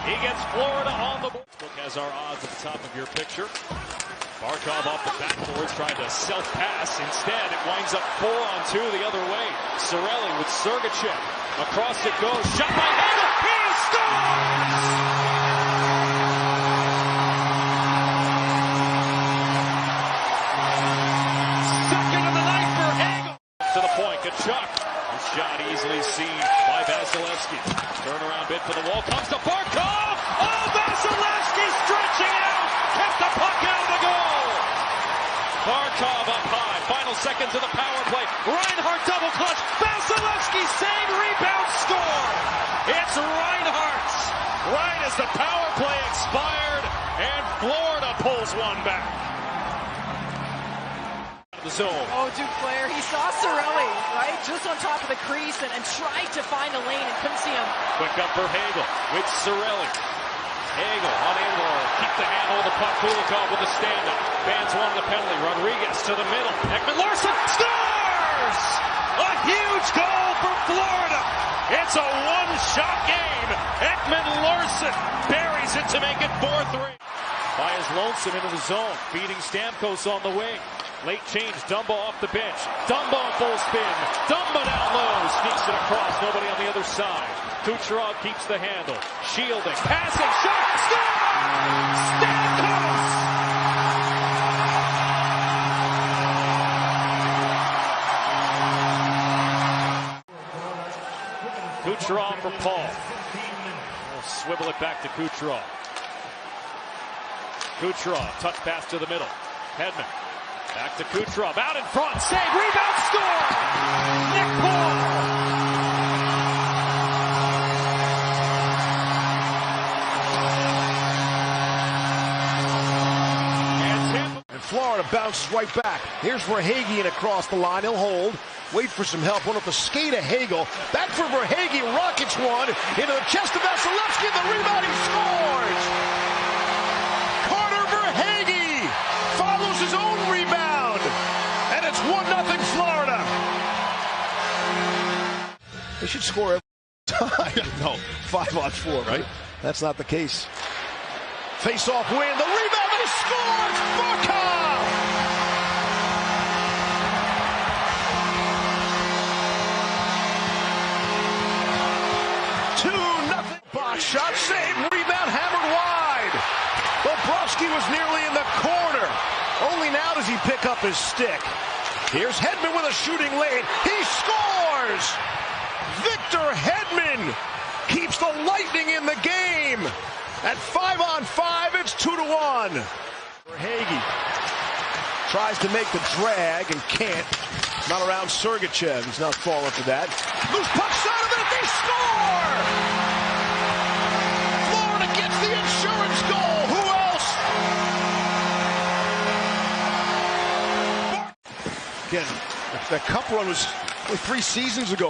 He gets Florida on the board. Look has our odds at the top of your picture. Barkov off the backboard, trying to self-pass. Instead, it winds up 4-on-2 the other way. Cirelli with Sergachev. Across it goes. Shot by Hagel. He scores! Second of the night for Hagel. To the point, Kachuk. His shot easily seen by Vasilevsky. Turnaround bid for the wall. Comes to Barkov. Oh, Vasilevsky stretching out. Kept the puck out of the goal. Barkov up high. Final seconds of the power play. Reinhart double clutch. Vasilevsky save, rebound, score. It's Reinhart. Right as the power play expired, and Florida pulls one back. The zone. Oh, Duclair, he saw Cirelli, right, just on top of the crease and tried to find a lane and couldn't see him. Quick up for Hagel with Cirelli. Hagel unable to keep the handle of the puck. Kulikov with the stand-up. Fans won the penalty. Rodriguez to the middle. Ekman Larson scores! A huge goal for Florida. It's a one-shot game. Ekman Larson buries it to make it 4-3. Baez lonesome into the zone. Feeding Stamkos on the wing. Late change, Dumba off the bench. Dumba full spin. Dumba down low. Sneaks it across. Nobody on the other side. Kucherov keeps the handle. Shielding. Passing. Shot. Score! Stamkos! Kucherov for Paul. We'll swivel it back to Kucherov. Kucherov. Touch pass to the middle. Hedman. Back to Kucherov, out in front, save, rebound, score! Nick Paul! And Florida bounces right back. Here's Verhaeghe and across the line, he'll hold. Wait for some help, went up the skate of Hagel. Back for Verhaeghe, rockets one, into the chest of Vasilevsky, and the rebound, he scores! Carter Verhaeghe follows his own rebound, and it's 1-0 Florida. They should score every time. No, 5-on-4, right? That's not the case. Face-off win, the rebound, and he scores! Barkov! Box shot, save, rebound, hammered wide. Bobrovsky was nearly in the corner. Only now does he pick up his stick. Here's Hedman with a shooting lane. He scores! Victor Hedman keeps the Lightning in the game. At 5-on-5, it's 2-1. Verhaeghe tries to make the drag and can't. Not around Sergachev. He's not falling for that. Loose puck shot of it. They score! Florida gets the insurance goal. Who else? Again, that cup run was only 3 seasons ago.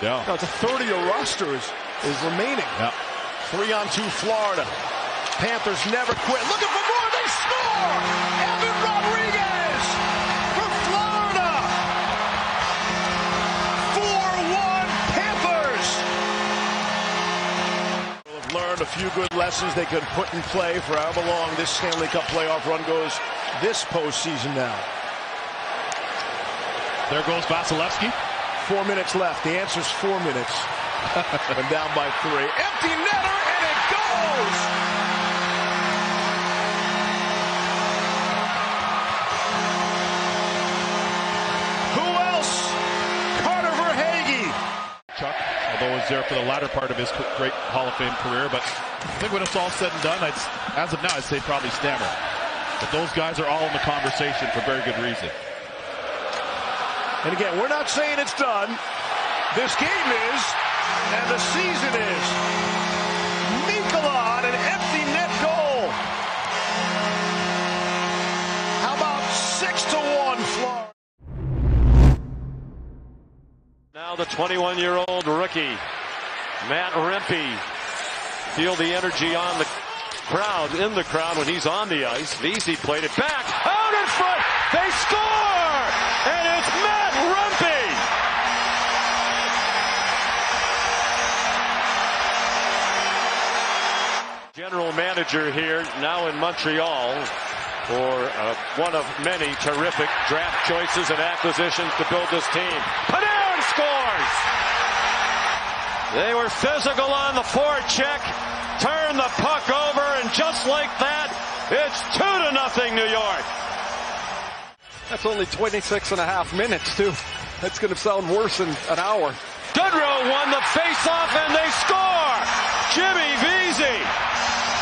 Now it's a 30-year roster is remaining. 3-on-2 Florida. Panthers never quit. Looking for more. They score! Evan Rodriguez for Florida. 4-1 Panthers. Have learned a few good lessons they could put in play for however long this Stanley Cup playoff run goes this postseason now. There goes Vasilevsky. 4 minutes left. The answer's 4 minutes. And down by 3. Empty netter, and it goes! Who else? Carter Verhaeghe. Chuck, although was there for the latter part of his great Hall of Fame career, but I think when it's all said and done, as of now, I'd say probably Stammer. But those guys are all in the conversation for very good reason. And again, we're not saying it's done. This game is, and the season is. Mikkola on an empty net goal. How about 6-1 Florida? Now the 21-year-old rookie, Matt Rempe. Feel the energy on the crowd, in the crowd when he's on the ice. Vesey played it back, out in front, they score! And it's Matt Rempe! General manager here, now in Montreal, for one of many terrific draft choices and acquisitions to build this team. Panarin scores! They were physical on the forecheck, turn the puck over, and just like that, it's 2-0 New York. That's only 26.5 minutes, too. That's going to sound worse in an hour. Goodrow won the faceoff, and they score! Jimmy Vesey,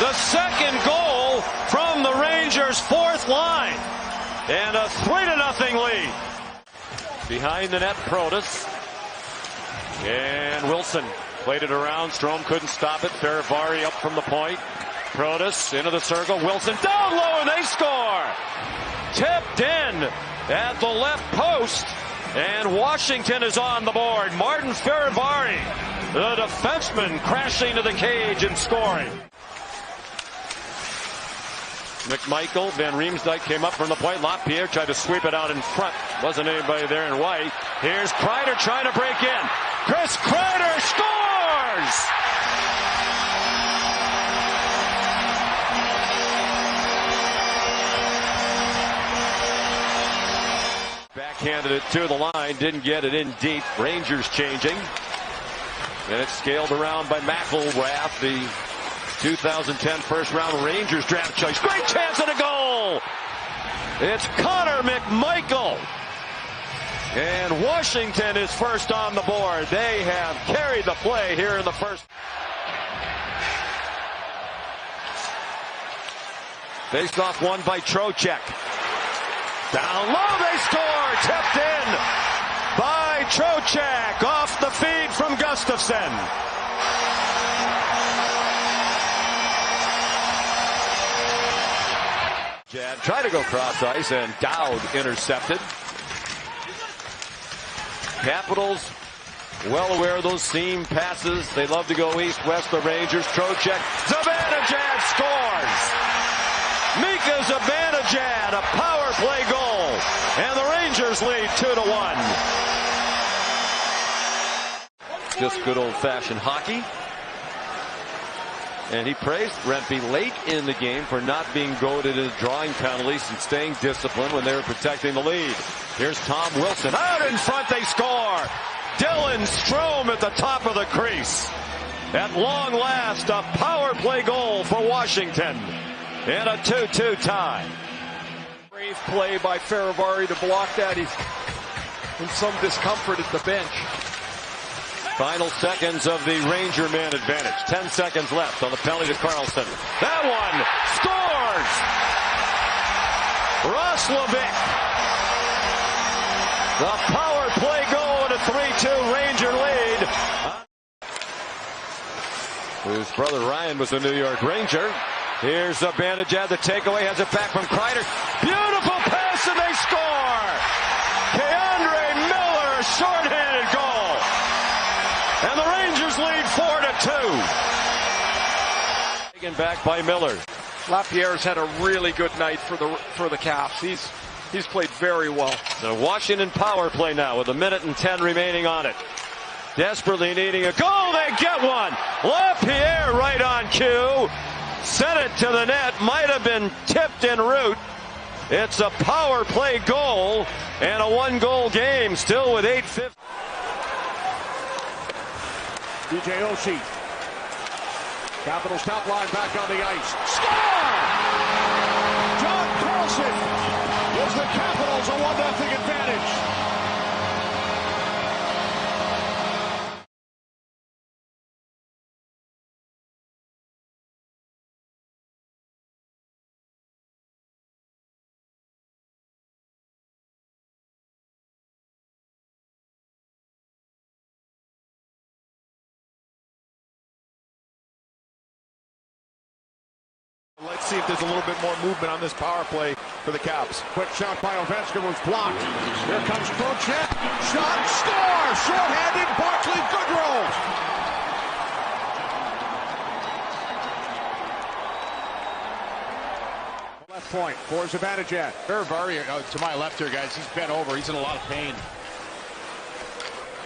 the second goal from the Rangers' fourth line, and a 3-0 lead. Behind the net, Protas. And Wilson played it around. Strome couldn't stop it. Farivari up from the point. Protas into the circle. Wilson down low, and they score. Tipped in at the left post. And Washington is on the board. Martin Farivari, the defenseman, crashing to the cage and scoring. McMichael, Van Riemsdyk came up from the point. LaPierre tried to sweep it out in front. Wasn't anybody there in white. Here's Kreider trying to break in. Chris Kreider scores! Backhanded it to the line, didn't get it in deep. Rangers changing. And it's scaled around by McElrath, the 2010 first-round Rangers draft choice. Great chance at a goal! It's Connor McMichael. And Washington is first on the board. They have carried the play here in the first. Faced off one by Trocheck. Down low, they score! Tipped in by Trocheck off the feed from Gustafsson. Jad tried to go cross ice, and Dowd intercepted. Capitals well aware of those seam passes. They love to go east-west, the Rangers. Trocheck, Zibanejad scores! Mika Zibanejad, a power play goal, and the Rangers lead 2-1. Just good old-fashioned hockey. And he praised Rempe late in the game for not being goaded into drawing penalties and staying disciplined when they were protecting the lead. Here's Tom Wilson. Out in front, they score! Dylan Strome at the top of the crease. At long last, a power play goal for Washington. And a 2-2 tie. Brave play by Farivari to block that. He's in some discomfort at the bench. Final seconds of the Ranger man advantage. 10 seconds left on the penalty to Karlsson. That one scores! Roslovic. The power play goal and a 3-2 Ranger lead. His brother Ryan was a New York Ranger. Here's Zibanejad, the takeaway, has it back from Kreider. Beautiful pass, and they score! Keandre Miller, a shorthanded goal. And the Rangers lead 4-2. Taken back by Miller. LaPierre's had a really good night for the Caps. He's played very well. The Washington power play now with 1:10 remaining on it. Desperately needing a goal, they get one. LaPierre right on cue. Sent it to the net, might have been tipped en route. It's a power play goal and a one-goal game, still with 8:50. DJ Oshie. Capitals top line back on the ice. Score! John Carlson gives the Capitals a 1-0 advantage. Let's see if there's a little bit more movement on this power play for the Caps. Quick shot by Ovechkin was blocked. Here comes Trocheck. Shot, score! Short-handed, Barclay Goodrow. Left point for Zibanejad. Vari, to my left here, guys. He's bent over. He's in a lot of pain.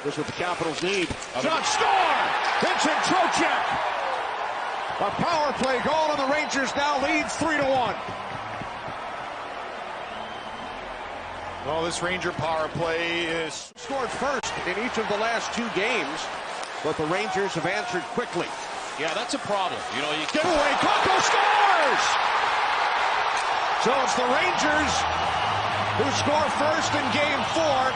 This is what the Capitals need. Shot, score! Vincent Trocheck. A power play goal, and the Rangers now lead 3-1. Well, this Ranger power play is scored first in each of the last 2 games, but the Rangers have answered quickly. Yeah, that's a problem. You know, you get away. Kakko scores! So it's the Rangers who score first in Game 4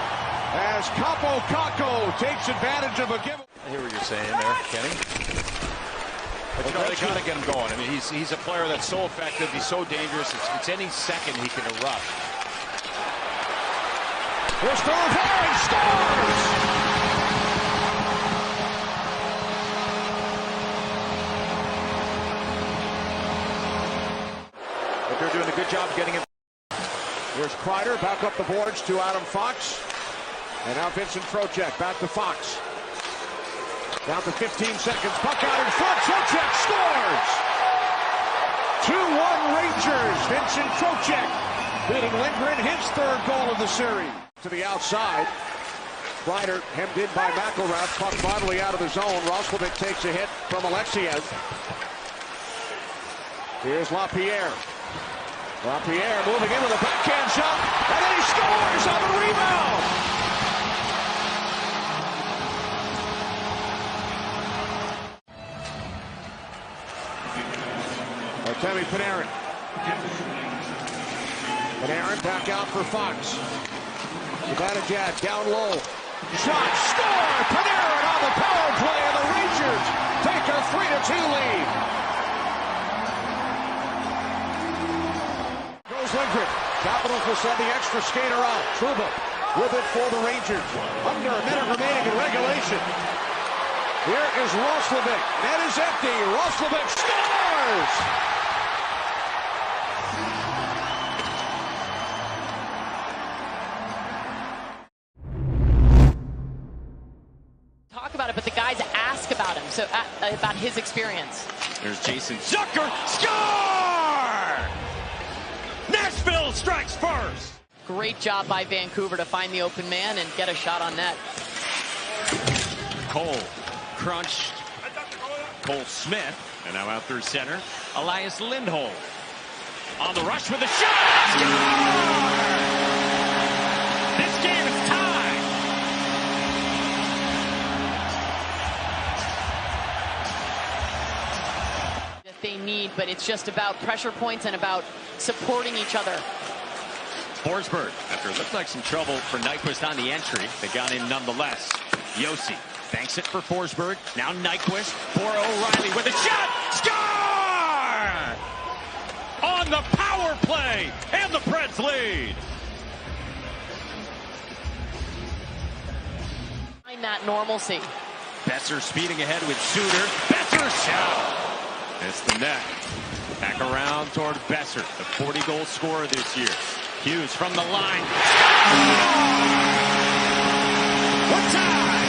as Kakko takes advantage of a give. I hear what you're saying there, Kenny. But you know, they got to get him going. I mean, he's a player that's so effective. He's so dangerous. It's any second he can erupt. Here's Vari, scores! But they're doing a good job getting him. Here's Kreider, back up the boards to Adam Fox. And now Vincent Trocheck, back to Fox. Down to 15 seconds, puck out in front, Trocheck scores! 2-1 Rangers, Vincent Trocheck beating Lindgren, his 3rd goal of the series. To the outside, Kreider hemmed in by McElrath, puck finally out of the zone. Roslovic takes a hit from Alexiev. Here's LaPierre. LaPierre moving in with a backhand shot, and then he scores on the rebound! Artemi Panarin. Panarin back out for Fox. Zibanejad down low. Shot, score! Panarin on the power play, and the Rangers take a 3-2 lead. Goes Lindgren. Capitals will send the extra skater out. Trouba with it for the Rangers. Under a minute remaining in regulation. Here is Roslovic. Net is empty. Roslovic scores! About it, but the guys ask about him, so about his experience. There's Jason Zucker, score! Nashville strikes first. Great job by Vancouver to find the open man and get a shot on net. Cole crunched. Cole Smith, and now out through center. Elias Lindholm on the rush with a shot. Score! This game is tied. They need, but it's just about pressure points and about supporting each other. Forsberg, after it looked like some trouble for Nyquist on the entry, they got in nonetheless. Yossi banks it for Forsberg. Now Nyquist for O'Reilly with a shot. Score! On the power play, and the Preds lead. Find that normalcy. Besser speeding ahead with Suter. Besser shot. It's the net. Back around toward Besser, the 40-goal scorer this year. Hughes from the line. What time?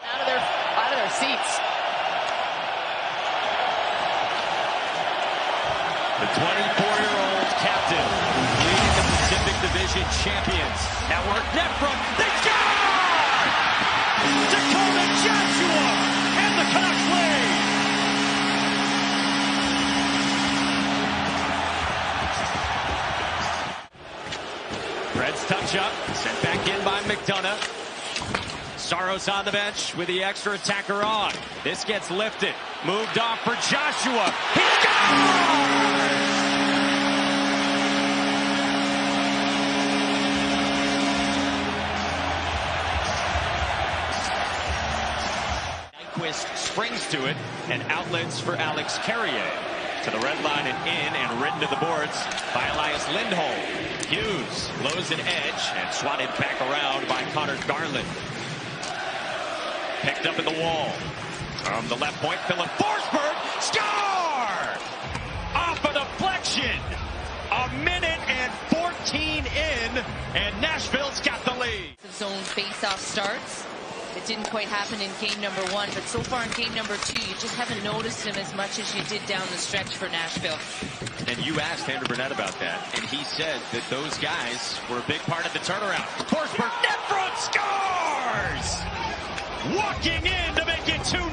Out of their seats. The 24-year-old captain leading the Pacific Division champions. Now work net front. They score! Dakota Joshua and the Canucks lead. Preds touch up, sent back in by McDonough. Saros on the bench with the extra attacker on. This gets lifted, moved off for Joshua. He scores! Springs to it, and outlets for Alex Carrier. To the red line and in, and ridden to the boards by Elias Lindholm. Hughes blows an edge and swatted back around by Connor Garland. Picked up at the wall. From the left point, Philip Forsberg. Score! Off a deflection. A minute and 14 in, and Nashville's got the lead. The zone face-off starts. It didn't quite happen in game number 1, but so far in game number 2, you just haven't noticed him as much as you did down the stretch for Nashville. And you asked Andrew Burnett about that, and he said that those guys were a big part of the turnaround. Forsberg, net front, scores! Walking in to make it 2-0.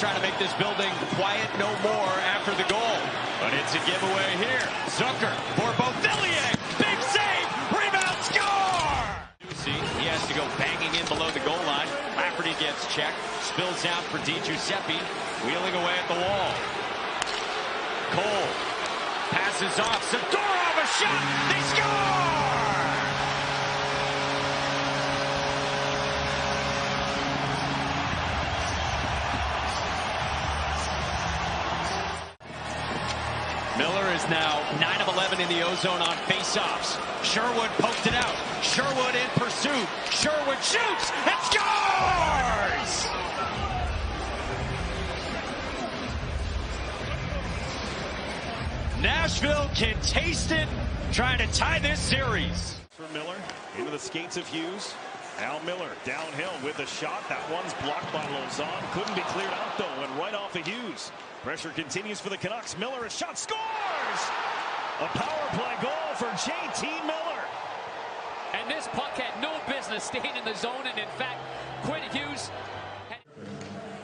Trying to make this building quiet no more after the goal. But it's a giveaway here. Zucker for Beauvillier. Big save. Rebound, score! See, he has to go banging in below the goal line. Lafferty gets checked. Spills out for Di Giuseppe. Wheeling away at the wall. Cole passes off. Zadorov, a shot. They score! Miller is now 9 of 11 in the O-zone on face-offs. Sherwood poked it out. Sherwood in pursuit. Sherwood shoots and scores! Nashville can taste it, trying to tie this series. For Miller, into the skates of Hughes. Now Miller downhill with the shot. That one's blocked by Lauzon. Couldn't be cleared out though. Went right off of Hughes. Pressure continues for the Canucks. Miller, a shot, scores! A power play goal for JT Miller. And this puck had no business staying in the zone. And in fact, Quinn Hughes.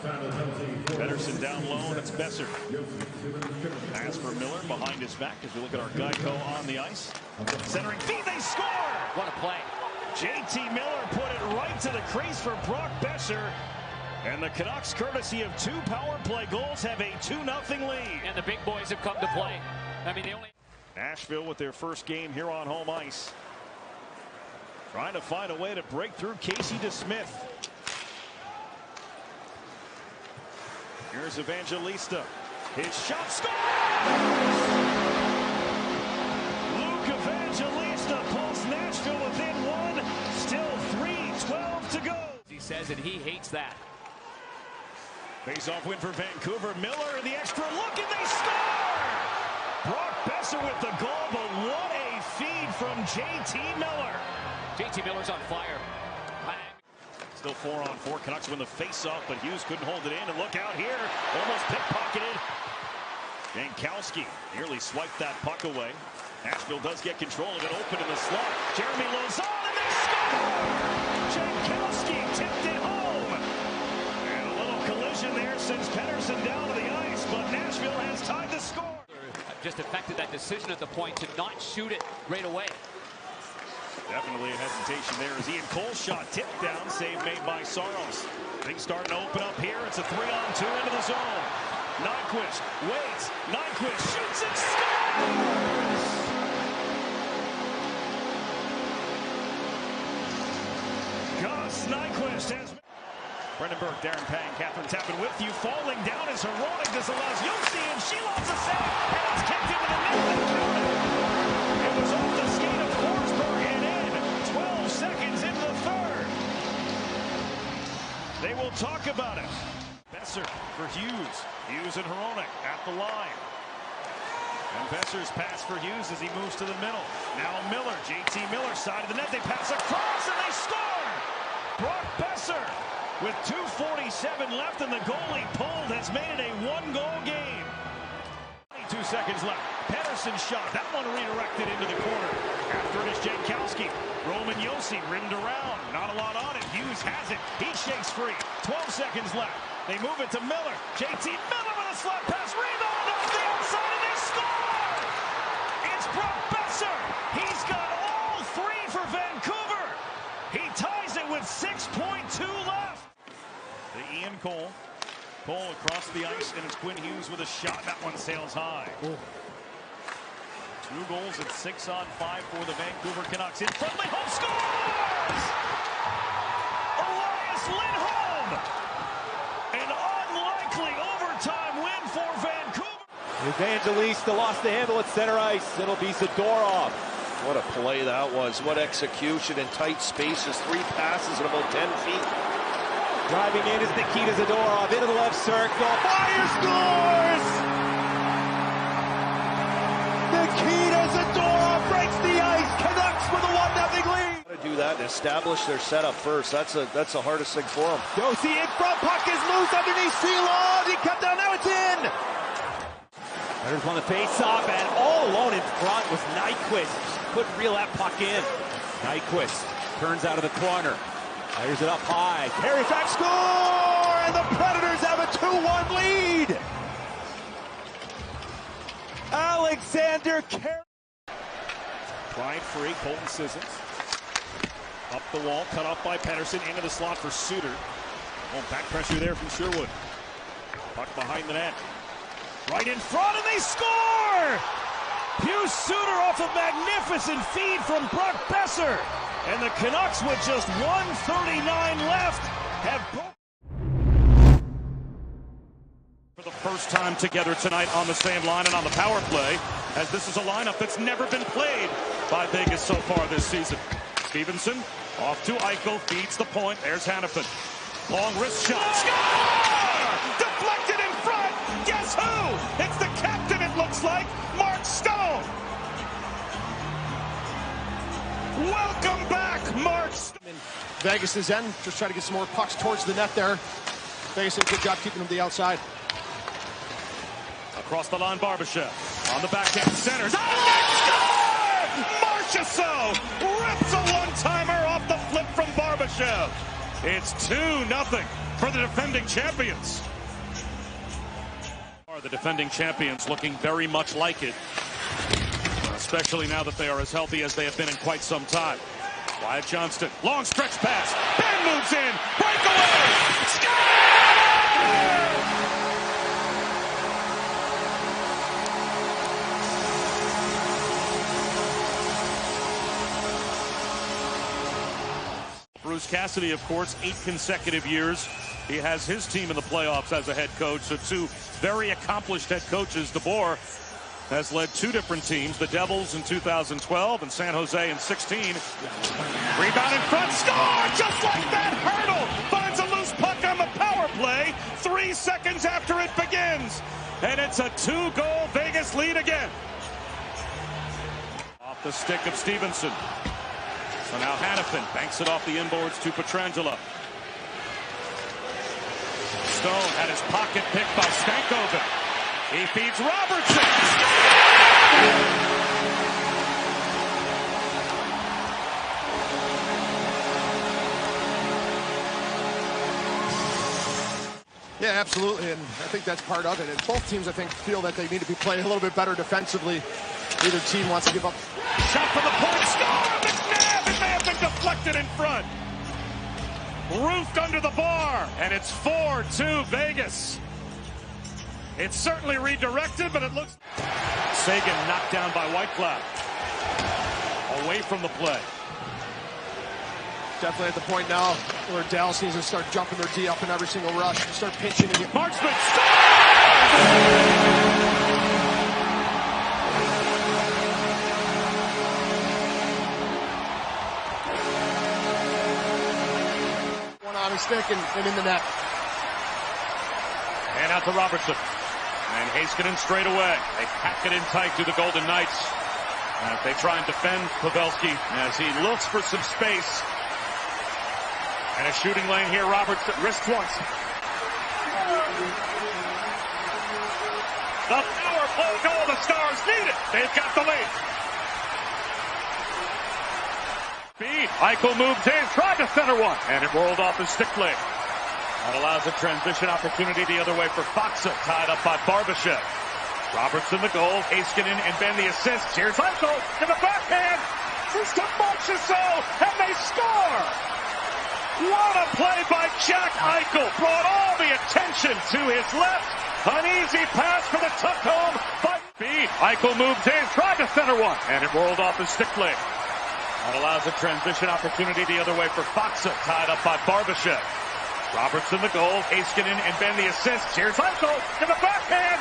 Pettersson down low, and it's Besser. Pass for Miller behind his back as we look at our Geico on the ice. Centering feed, they score! What a play. JT Miller put it right to the crease for Brock Besser. And the Canucks, courtesy of 2 power play goals, have a 2-0 lead. And the big boys have come to play. I mean, they only... Nashville with their first game here on home ice. Trying to find a way to break through Casey DeSmith. Here's Evangelista. His shot scores! Luke Evangelista pulls Nashville within 1. Still 3:12 to go. He says, and he hates that. Face-off win for Vancouver. Miller in the extra look, and they score! Brock Besser with the goal, but what a feed from JT Miller. JT Miller's on fire. Still 4-on-4. Canucks win the face-off, but Hughes couldn't hold it in. And look out here. Almost pickpocketed. Jankowski nearly swiped that puck away. Nashville does get control of it. Open in the slot. Jeremy Lauzon, and they score! Jankowski tipped it home. And a little collision there sends Pettersson down to the ice, but Nashville has tied the score. Just affected that decision at the point to not shoot it right away. Definitely a hesitation there as Ian Cole's shot tipped down, save made by Saros. Things starting to open up here. It's a 3-on-2 into the zone. Nyquist waits. Nyquist shoots and scores! Gus Nyquist has... Brendan Burke, Darren Pang, Catherine Tappan with you. Falling down is heroic. This allows Yossi, and she loves a save. And it's kicked into the net. It was off the skate of Forsberg and in. 12 seconds into the third. They will talk about it. Besser for Hughes. Hughes and Hronek at the line. And Besser's pass for Hughes as he moves to the middle. Now Miller, JT Miller, side of the net. They pass across and they score! Brock Besser with 2:47 left and the goalie pulled has made it a 1-goal game. 22 seconds left. Pettersson shot. That one redirected into the corner. After it is Jankowski. Roman Yossi rimmed around. Not a lot on it. Hughes has it. He shakes free. 12 seconds left. They move it to Miller. JT Miller with a slap pass. Rebound off the outside and they score! It's Brock Besser. He's got all 3 for Vancouver. He ties it with 6.2 left. To Ian Cole. Cole across the ice, and it's Quinn Hughes with a shot. That one sails high. Ooh. 2 goals and 6-on-5 for the Vancouver Canucks. In front, Lindholm scores! Elias Lindholm! An unlikely overtime win for Vancouver. Evangelista lost the handle at center ice. It'll be Zadorov. What a play that was. What execution in tight spaces. 3 passes at about 10 feet. Driving in is Nikita Zadorov into the left circle. Fire scores! Nikita Zadorov breaks the ice. Canucks with a 1-0 lead. To do that and establish their setup first. That's the hardest thing for them. Josie in front. Puck is loose underneath Sealon. He cut down. Now it's in. There's one to face off, and all alone in front was Nyquist. Couldn't reel that puck in. Nyquist turns out of the corner. Fires it up high. Carries back, score! And the Predators have a 2-1 lead. Alexander Carey. Pride free, Colton Sissons. Up the wall, cut off by Pettersson, into the slot for Suter. Oh, back pressure there from Sherwood. Puck behind the net. Right in front, and they score! Pius Suter off a magnificent feed from Brock Besser. And the Canucks, with just 1:39 left, have broken. For the first time together tonight on the same line and on the power play, as this is a lineup that's never been played by Vegas so far this season. Stevenson off to Eichel, feeds the point. There's Hannafin. Long wrist shot. Score! Deflected in front. Guess who? It's the captain, it looks like, Mark Stone. Welcome back, Mark Stone. Vegas is in. Just try to get some more pucks towards the net there. Vegas did a good job keeping them to the outside. Across the line, Barbashev. On the backhand, centers. Oh, Marchessault rips a one-timer off the flip from Barbashev. It's 2-0 for the defending champions. The defending champions looking very much like it, especially now that they are as healthy as they have been in quite some time. Wyatt Johnston, long stretch pass. Ben moves in. Breakaway. Score! Bruce Cassidy, of course, 8 consecutive years. He has his team in the playoffs as a head coach, so 2 very accomplished head coaches. DeBoer has led 2 different teams, the Devils in 2012 and San Jose in 16. Rebound in front, score! Just like that, Hurdle finds a loose puck on the power play 3 seconds after it begins. And it's a 2-goal Vegas lead again. Off the stick of Stevenson. So now Hannafin banks it off the inboards to Pietrangelo. Stone had his pocket picked by Stankoven. He feeds Robertson. Yeah, absolutely, and I think that's part of it. And both teams, I think, feel that they need to be playing a little bit better defensively. Neither team wants to give up. Shot from the point, score! McNabb! It may have been deflected in front. Roofed under the bar, and it's 4-2 Vegas. It's certainly redirected, but it looks... Sagan knocked down by Whitecloud. Away from the play. Definitely at the point now where Dallas needs to start jumping their D up in every single rush. Start pinching and get... Marchman scores! on his stick and in the net. And out to Robertson. And Heiskanen straight away. They pack it in tight to the Golden Knights. And if they try and defend Pavelski as he looks for some space. And a shooting lane here, Robertson wrists once. The power play goal the Stars need it. They've got the lead. Eichel moves in, tried to center one, and it rolled off his stick blade. That allows a transition opportunity the other way for Faksa, tied up by Barbashev. Robertson the goal, Heiskanen and Ben the assist. Here's Eichel to the backhand. This to Marchessault, and they score! What a play by Jack Eichel. Brought all the attention to his left. An easy pass for the tuck home by Speed. Eichel moves in, tried to center one, and it rolled off his stick blade. That allows a transition opportunity the other way for Faksa, tied up by Barbashev. Robertson the goal, Heiskanen and Ben the assist. Here's Eichel to the backhand.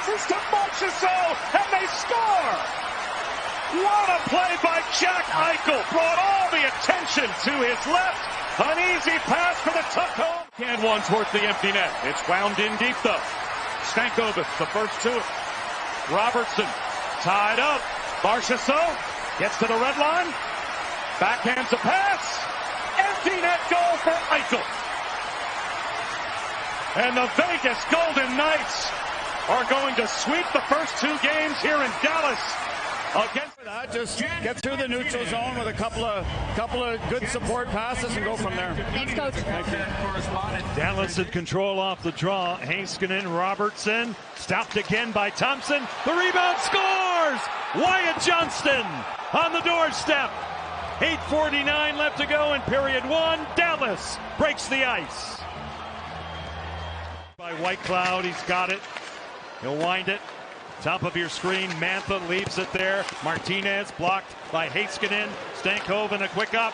This to Marchessault, and they score! What a play by Jack Eichel. Brought all the attention to his left. An easy pass for the tuck home. And one towards the empty net. It's wound in deep though. Stankovic, the first to it. Robertson tied up. Marchessault gets to the red line. Backhands a pass. Empty net goal for Eichel. And the Vegas Golden Knights are going to sweep the first two games here in Dallas. Just get through the neutral zone with a couple of good support passes and go from there. Thanks, Coach. Thank you. Dallas in control off the draw. Heiskanen, Robertson, stopped again by Thompson. The rebound, scores! Wyatt Johnston on the doorstep. 8:49 left to go in period one. Dallas breaks the ice. By Whitecloud, he's got it. He'll wind it. Top of your screen, Mantha leaves it there. Martinez blocked by Heiskanen. Stankoven, a quick up.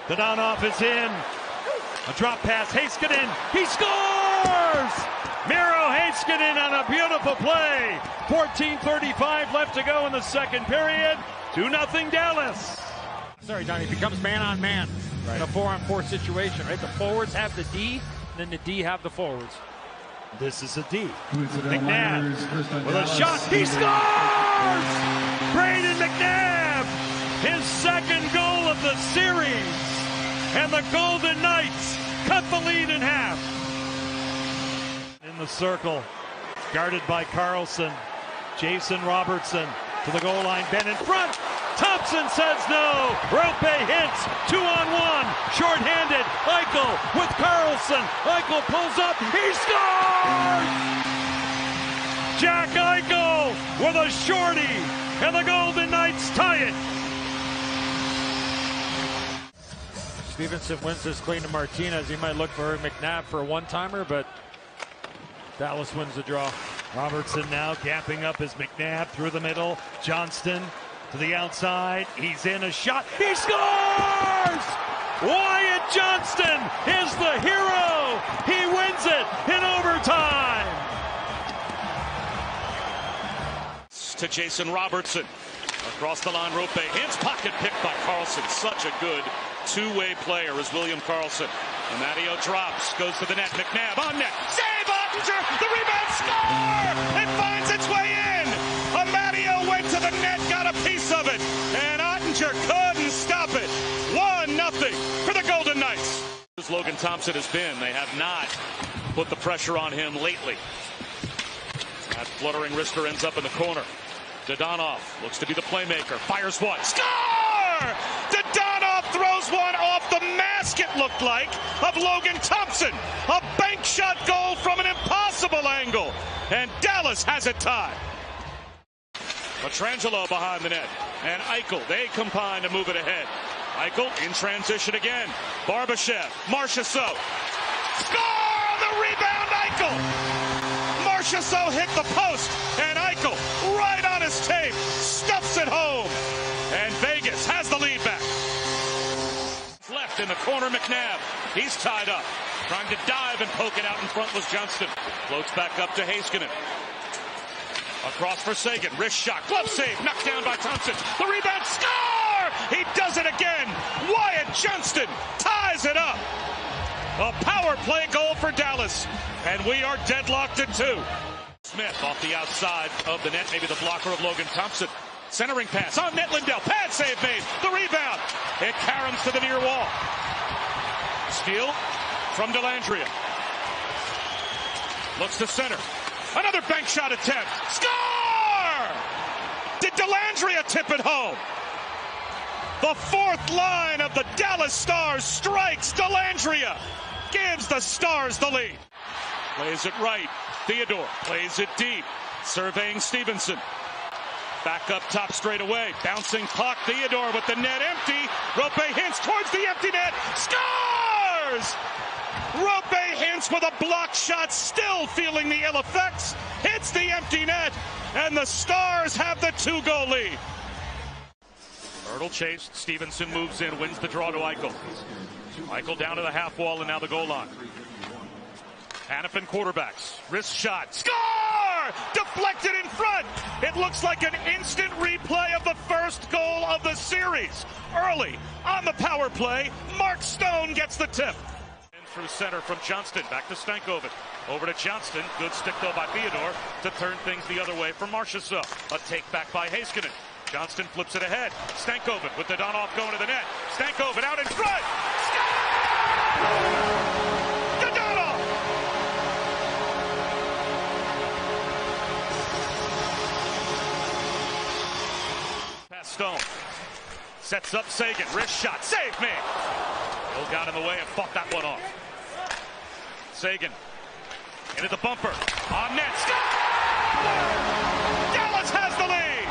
Dadonov is in. A drop pass, Heiskanen. He scores! Miro Heiskanen on a beautiful play. 14:35 left to go in the second period. 2-0 Dallas. Sorry, Donnie, it becomes man-on-man in a 4-on-4 situation, right? The forwards have the D, then the D have the forwards. This is a D. McNabb with a shot. He scores! Brayden McNabb, his second goal of the series. And the Golden Knights cut the lead in half. In the circle, guarded by Carlson. Jason Robertson to the goal line. Ben in front. Thompson says no. Rope hits. 2-on-1. Short-handed. Eichel with Carlson. Eichel pulls up. He scores! Jack Eichel with a shorty. And the Golden Knights tie it. Stevenson wins this clean to Martinez. He might look for McNabb for a one-timer, but Dallas wins the draw. Robertson now gapping up as McNabb through the middle. Johnston to the outside. He's in a shot. He scores! Wyatt Johnston is the hero. He wins it in overtime. To Jason Robertson. Across the line, Rope hits. Pocket picked by Carlson. Such a good two-way player is William Carlson. Amadio drops. Goes to the net. McNabb on net. Save Ottinger. The rebound score! It finds its way in. Amadio went to the net. Got a piece of it. And Ottinger couldn't stop it. 1-0 for the Golden Knights. As Logan Thompson has been, they have not put the pressure on him lately. That fluttering wrister ends up in the corner. Dadonov looks to be the playmaker. Fires one. Score! Dadonov throws one off the mask, it looked like, of Logan Thompson. A bank shot goal from an impossible angle. And Dallas has it tied. Pietrangelo behind the net. And Eichel, they combine to move it ahead. Eichel in transition again. Barbashev. Marchessault. Score on the rebound, Eichel! Marchessault hit the post. And Eichel, right on his tape, stuffs it home. And Vegas has the lead back. Left in the corner, McNabb. He's tied up. Trying to dive and poke it out in front was Johnston. Floats back up to Heiskanen. Across for Sagan. Wrist shot. Glove save. Knocked down by Thompson. The rebound. Score! He does it again. Wyatt Johnston ties it up. A power play goal for Dallas. And we are deadlocked at 2. Smith off the outside of the net. Maybe the blocker of Logan Thompson. Centering pass on net. Lindell. Pad save made. The rebound. It caroms to the near wall. Steal from Dellandrea. Looks to center. Another bank shot attempt. Score! Did Dellandrea tip it home? The fourth line of the Dallas Stars strikes. Dellandrea gives the Stars the lead. Plays it right. Theodore plays it deep. Surveying Stevenson. Back up top straight away. Bouncing puck. Theodore with the net empty. Rope hints towards the empty net. Scores! Rope hints with a block shot. Still feeling the ill effects. Hits the empty net. And the Stars have the 2-goal lead. Hurdle chased. Stevenson moves in. Wins the draw to Eichel. Eichel down to the half wall and now the goal line. Hannafin quarterbacks. Wrist shot. Scores! Deflected in front. It looks like an instant replay of the first goal of the series. Early on the power play, Mark Stone gets the tip. And through center from Johnston. Back to Stankovic. Over to Johnston. Good stick though by Theodore to turn things the other way for Marchessault. A take back by Heiskanen. Johnston flips it ahead. Stankovic with the Donoff going to the net. Stankovic out in front. Donoff! Pass Stone. Sets up Sagan. Wrist shot. Save me! Bill got in the way and fought that one off. Sagan into the bumper. On net. Dallas has the lead.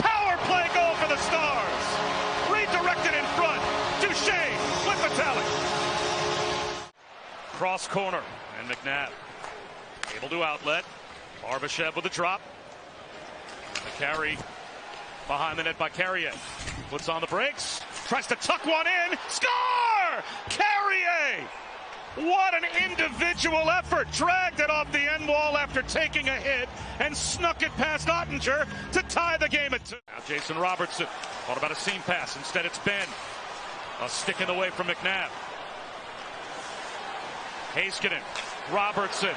Power play goal for the Stars. Redirected in front. Duchesne with the tally. Cross corner. And McNabb able to outlet. Barbashev with a drop. The carry behind the net by Carrier. Puts on the brakes. Tries to tuck one in. Score! Carrier! What an individual effort. Dragged it off the end wall after taking a hit and snuck it past Ottinger to tie the game at 2. Now Jason Robertson thought about a seam pass. Instead it's Ben. A stick in the way from McNabb. Heiskanen. Robertson.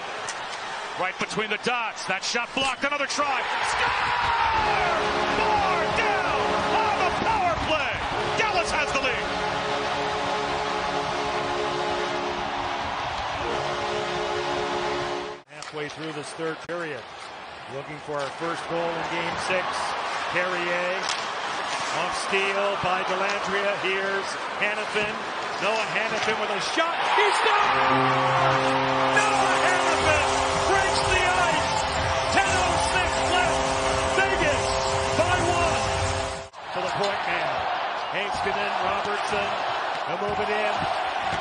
Right between the dots. That shot blocked. Another try. Score! More down on the power play. Dallas has the lead. Halfway through this third period. Looking for our first goal in Game 6. Carrier. Off steal by Dellandrea. Here's Hanifin. Noah Hanifin with a shot. He's done! Noah Hanifin breaks the ice. 10:06 left. Vegas by 1. To the point man. Heiskanen, Robertson. They'll move it in.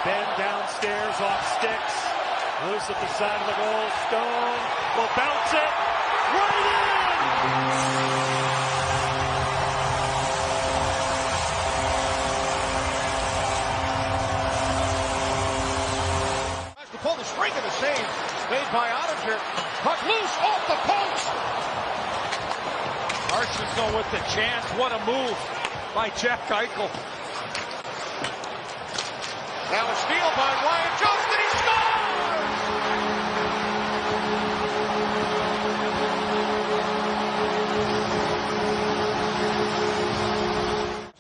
Ben downstairs off sticks. Loose at the side of the goal. Stone will bounce it. Right in! Pull the string of the save made by Ottinger. Puck loose off the post. Parsons going with the chance. What a move by Jack Eichel. Now a steal by Ryan Johnston. He scores!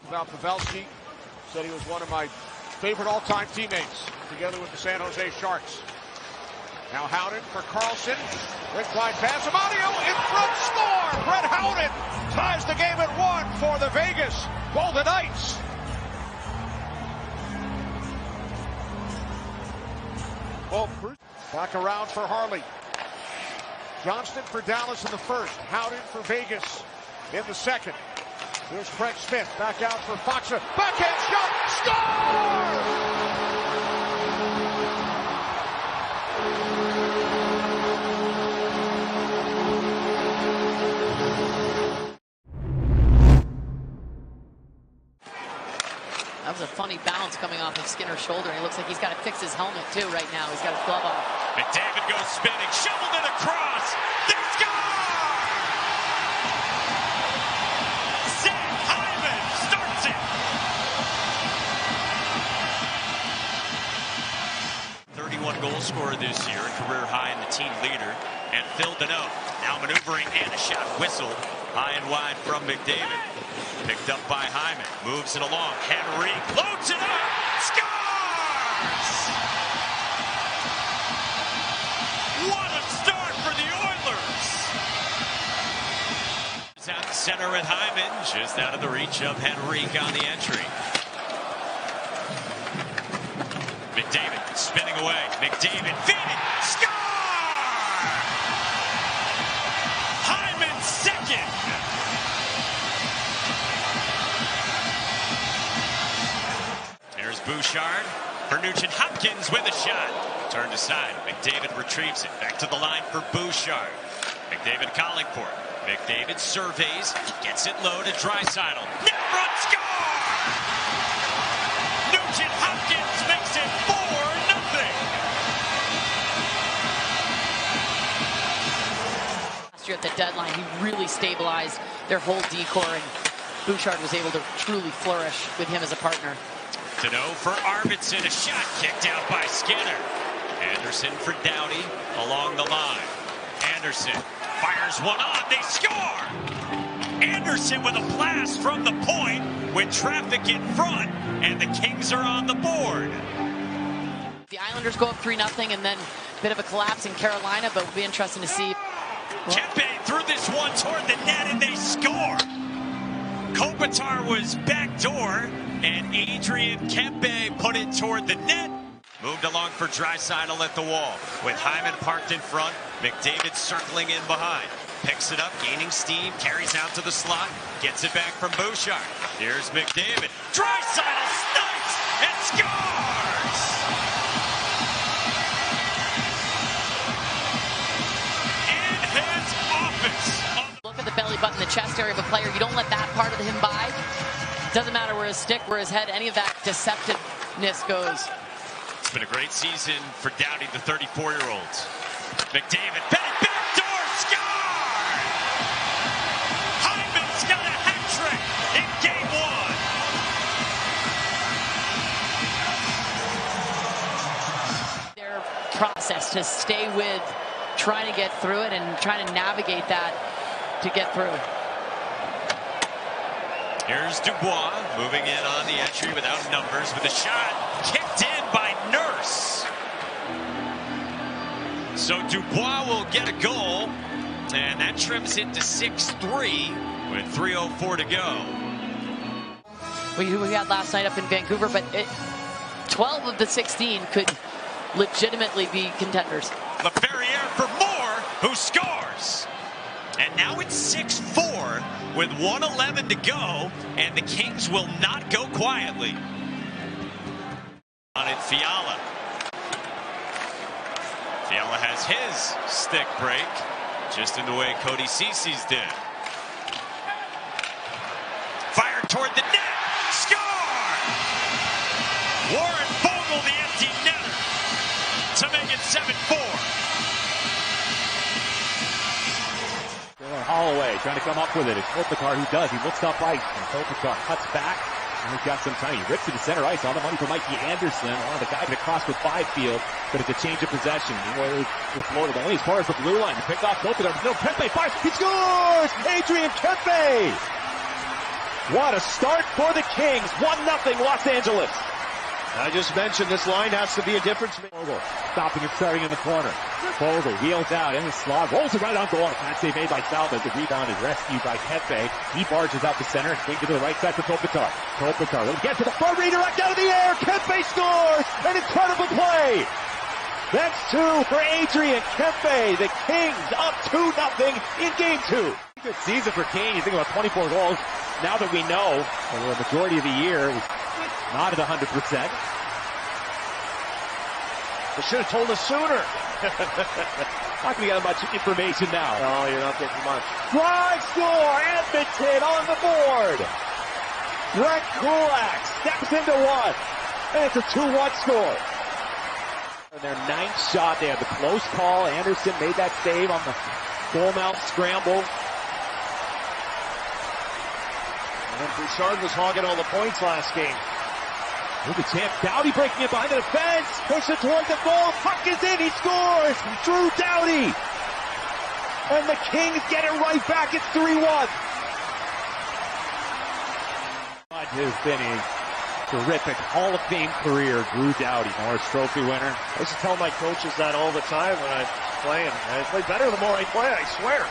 About Pavelski. Said he was one of my favorite all-time teammates, together with the San Jose Sharks. Now Howden for Carlson. Quick line pass. Amadio in front. Score! Brett Howden ties the game at 1 for the Vegas Golden Knights. Well, back around for Harley. Johnston for Dallas in the first. Howden for Vegas in the second. Here's Craig Smith back out for Foxa. Backhand shot. Score! That was a funny bounce coming off of Skinner's shoulder. He looks like he's got to fix his helmet too right now. He's got his glove off. McDavid goes spinning, shoveled it across. They score! Zach Hyman starts it. 31 goal scorer this year, a career high in the team leader. And Phil Deneau now maneuvering and a shot whistled high and wide from McDavid. Picked up by Hyman, moves it along. Henry floats it up, scores! What a start for the Oilers! It's out center with Hyman, just out of the reach of Henrique on the entry. McDavid spinning away. McDavid feeding, score! Hyman second. There's Bouchard for Nugent Hopkins with a shot. Turned aside. McDavid retrieves it. Back to the line for Bouchard. McDavid Collingport. McDavid surveys. Gets it low to Draisaitl. Net front score! Nugent Hopkins makes it 4-0. deadline. He really stabilized their whole decor, and Bouchard was able to truly flourish with him as a partner. Deneau for Arvidsson, a shot kicked out by Skinner. Anderson for Doughty along the line. Anderson fires one on, they score! Anderson with a blast from the point with traffic in front, and the Kings are on the board. The Islanders go up 3-0, and then a bit of a collapse in Carolina, but it'll be interesting to see. Kempe threw this one toward the net, and they score! Kopitar was backdoor, and Adrian Kempe put it toward the net. Moved along for Draisaitl at the wall, with Hyman parked in front, McDavid circling in behind. Picks it up, gaining steam, carries out to the slot, gets it back from Bouchard. Here's McDavid. Draisaitl snipes and scores! In his office. Look at the belly button, the chest area of a player. You don't let that part of him by. Doesn't matter where his stick, where his head, any of that deceptiveness goes. It's been a great season for Doughty, the 34-year-olds. McDavid, backdoor score! Hyman's got a hat trick in game one. Their process to stay with, trying to get through it and trying to navigate that to get through. Here's Dubois moving in on the entry without numbers with a shot kicked in by Nurse. So Dubois will get a goal, and that trims it to 6-3 with 3:04 to go. We had last night up in Vancouver, but 12 of the 16 could legitimately be contenders. LaFerriere for Moore, who scores. And now it's 6-4 with 1:11 to go, and the Kings will not go quietly. On it, Fiala. Fiala has his stick break, just in the way Cody Cece's did. Fired toward the net. Score! Warren Fogle, the empty netter, to make it 7-4. Holloway trying to come up with it. It's Kopitar who does. He looks up ice, and Kopitar cuts back. And he's got some time. He rips it to center ice. All the money for Mikey Anderson. The guy to cross with Byfield, but it's a change of possession. He was floated only as far as the blue line. He picked off Kopitar. No, Kempe fires. He scores! Adrian Kempe! What a start for the Kings. 1-0 Los Angeles. I just mentioned this line has to be a difference maker. Fogle stopping and starting in the corner. Fogle wheels out in the slot, rolls it right on goal. Pass save made by Salva. The rebound is rescued by Kempe. He barges out the center, swing to the right side for Kopitar. Kopitar will get to the front, redirect out of the air. Kempe scores! An incredible play! That's 2 for Adrian Kempe. The Kings up 2-0 in game 2. Good season for Kane. You think about 24 goals. Now that we know for the majority of the year is not at 100%. They should have told us sooner. Not going to get much information now. No, you're not getting much. Drive score! Edmonton on the board! Brett Kulak steps into one. And it's a 2-1 score. And their 9th shot, they had the close call. Anderson made that save on the goal mouth scramble. And Bouchard was hogging all the points last game. Here's the chance. Doughty breaking it behind the defense. Push it toward the goal. Puck is in. He scores. Drew Doughty. And the Kings get it right back. It's 3-1. It has been a terrific Hall of Fame career. Drew Doughty, Norris Trophy winner. I used to tell my coaches that all the time when I was playing. I play better the more I play, I swear.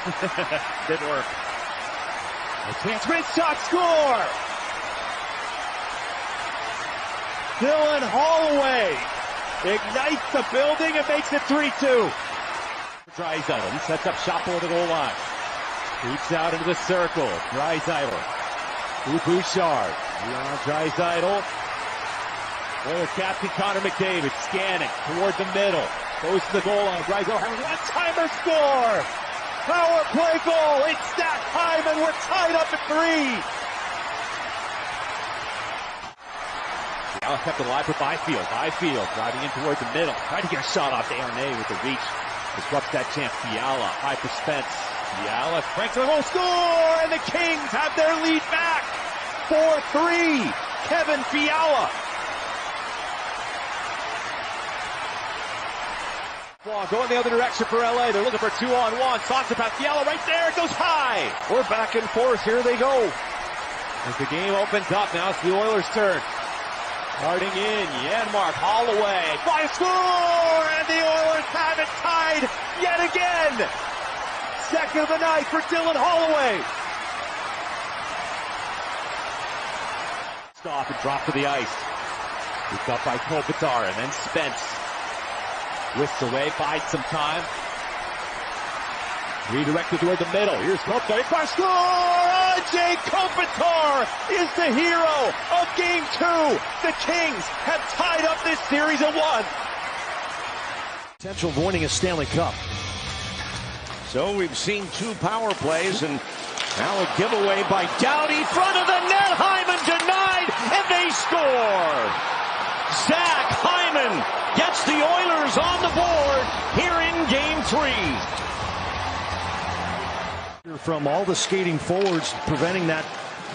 Didn't work. A chance, red shot, score! Dylan Holloway ignites the building and makes it 3-2. Draisaitl, he sets up shot for the goal line. Keeps out into the circle. Draisaitl. To Bouchard. Beyond Draisaitl. Well, Captain Connor McDavid scanning toward the middle. Goes to the goal line. Draisaitl has a one-timer score! Power play goal! It's that time and we're tied up at 3! Kept alive for Byfield. Byfield driving in towards the middle. Trying to get a shot off Darnay with the reach. Disrupts that chance. Fiala, high for Spence. Fiala cranks a goal, score! And the Kings have their lead back. 4-3. Kevin Fiala. Ball going the other direction for LA. They're looking for 2-on-1. Sasha Fiala right there. It goes high. We're back and forth. Here they go. As the game opens up, now it's the Oilers' turn. Starting in, Janmark, Holloway, by score, and the Oilers have it tied yet again. Second of the night for Dylan Holloway. Stop and drop to the ice. Picked up by Kopitar, and then Spence. Whisks away, bides some time. Redirected toward the middle. Here's Kopitar. By score! Jay Kopitar is the hero of Game 2. The Kings have tied up this series at 1. Potential of winning a Stanley Cup. So we've seen 2 power plays, and now a giveaway by Doughty. Front of the net. Hyman denied, and they score. Zach Hyman gets the Oilers on the board here in Game 3. From all the skating forwards, preventing that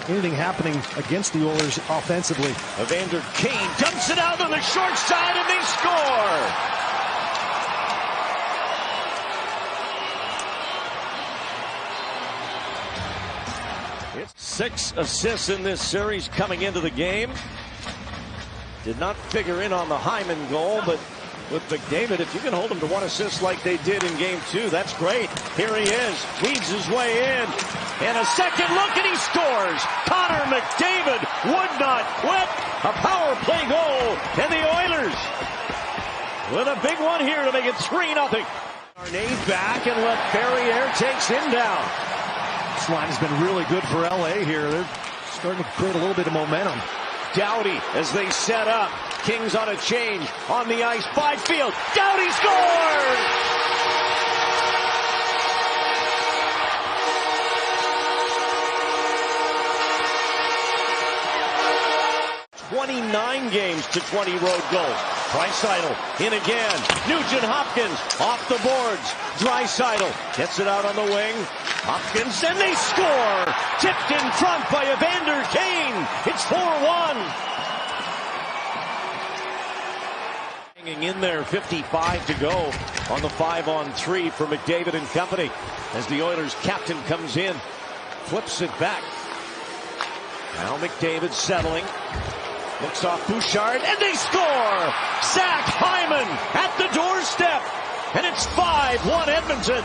anything happening against the Oilers offensively. Evander Kane dumps it out on the short side, and they score. It's 6 assists in this series coming into the game. Did not figure in on the Hyman goal, but with McDavid, if you can hold him to 1 assist like they did in Game 2, that's great. Here he is, leads his way in, and a second look, and he scores. Connor McDavid would not quit. A power play goal, and the Oilers with a big one here to make it 3-0. Arnade back, and LaFerriere takes him down. This line has been really good for LA here. They're starting to create a little bit of momentum. Doughty as they set up. Kings on a change on the ice. Byfield. Doughty scores! 29 games to 20 road goals. Draisaitl in again. Nugent Hopkins off the boards. Draisaitl gets it out on the wing. Hopkins, and they score! Tipped in front by Evander Kane. It's 4-1. Hanging in there, 55 to go on the 5-on-3 for McDavid and company. As the Oilers captain comes in, flips it back. Now McDavid settling. Looks off Bouchard, and they score! Zach Hyman at the doorstep, and it's 5-1 Edmonton.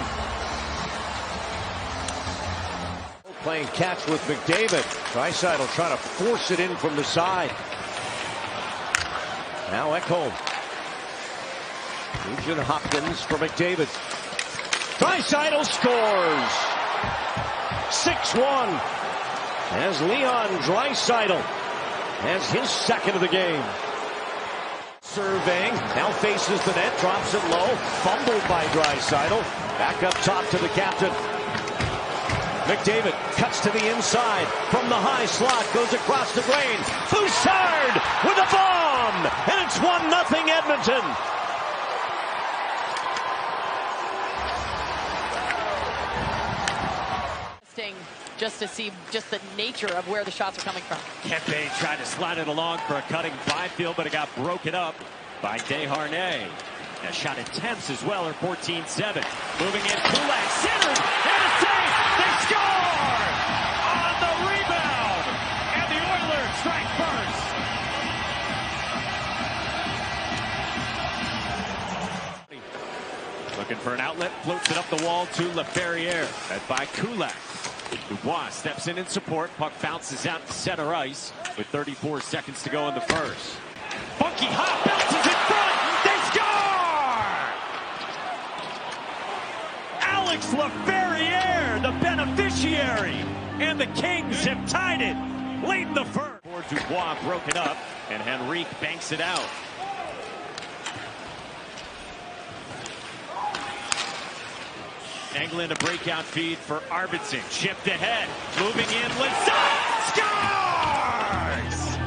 Playing catch with McDavid. Draisaitl trying to force it in from the side. Now Ekholm. Nugent Hopkins for McDavid. Draisaitl scores! 6-1 as Leon Draisaitl has his second of the game. Surveying, now faces the net, drops it low, fumbled by Draisaitl. Back up top to the captain. McDavid cuts to the inside from the high slot, goes across the grain. Bouchard with a bomb, and it's 1-0 Edmonton. Just to see just the nature of where the shots are coming from. Kempe tried to slide it along for a cutting Byfield, but it got broken up by Desharnais. A shot attempts as well are 14-7. Moving in, Kulak centered, and a save! They score! On the rebound! And the Oilers strike first. Looking for an outlet, floats it up the wall to LaFerriere. Fed by Kulak. Dubois steps in support. Puck bounces out to center ice with 34 seconds to go in the first. Funky hop bounces in front. They score! Alex LaFerriere, the beneficiary. And the Kings have tied it late in the first. For Dubois broken up, and Henrique banks it out. Angling a breakout feed for Arvidsson. Chipped ahead. Moving in. Lazar scores!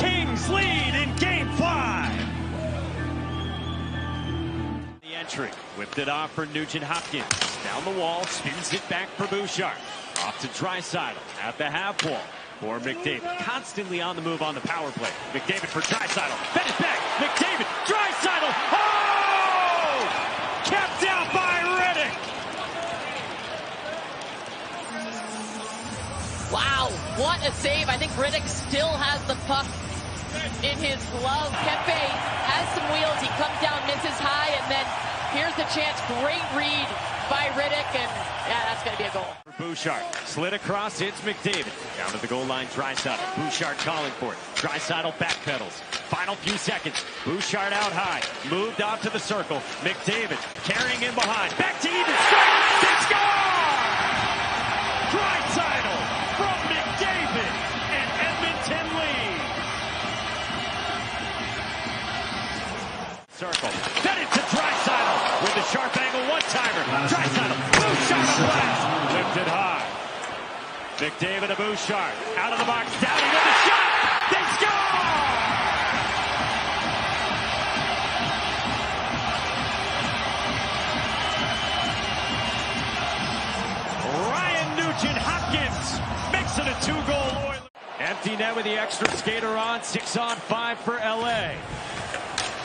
Kings lead in Game 5. The entry. Whipped it off for Nugent Hopkins. Down the wall, spins it back for Bouchard. Off to Draisaitl at the half wall for McDavid. Constantly on the move on the power play. McDavid for Draisaitl. Fed it back. McDavid. Draisaitl. Oh! Kept out by Riddick. Wow, what a save. I think Riddick still has the puck in his glove. Kempe has some wheels. He comes down, misses high, and then here's the chance. Great read by Riddick, and yeah, that's going to be a goal. Bouchard slid across. It's McDavid. Down to the goal line, Draisaitl. Bouchard calling for it. Draisaitl backpedals. Final few seconds. Bouchard out high. Moved off to the circle. McDavid carrying in behind. Back to even strike. They score! Draisaitl from McDavid, and Edmonton lead. Circle. Then it's to Draisaitl with the sharp angle one-timer. Draisaitl. Bouchard a blast. Lifted high. McDavid to Bouchard. Out of the box. Downey with the shot. They score! Nugent Hopkins makes it a 2-goal Oilers. Empty net with the extra skater on. 6-on-5 for LA.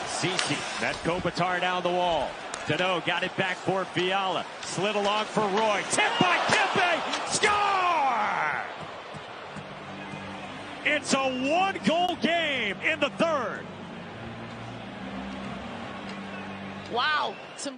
Ceci met Kopitar down the wall. Dano got it back for Fiala. Slid along for Roy. Tipped by Kempe. Score! It's a 1-goal game in the third. Wow. Some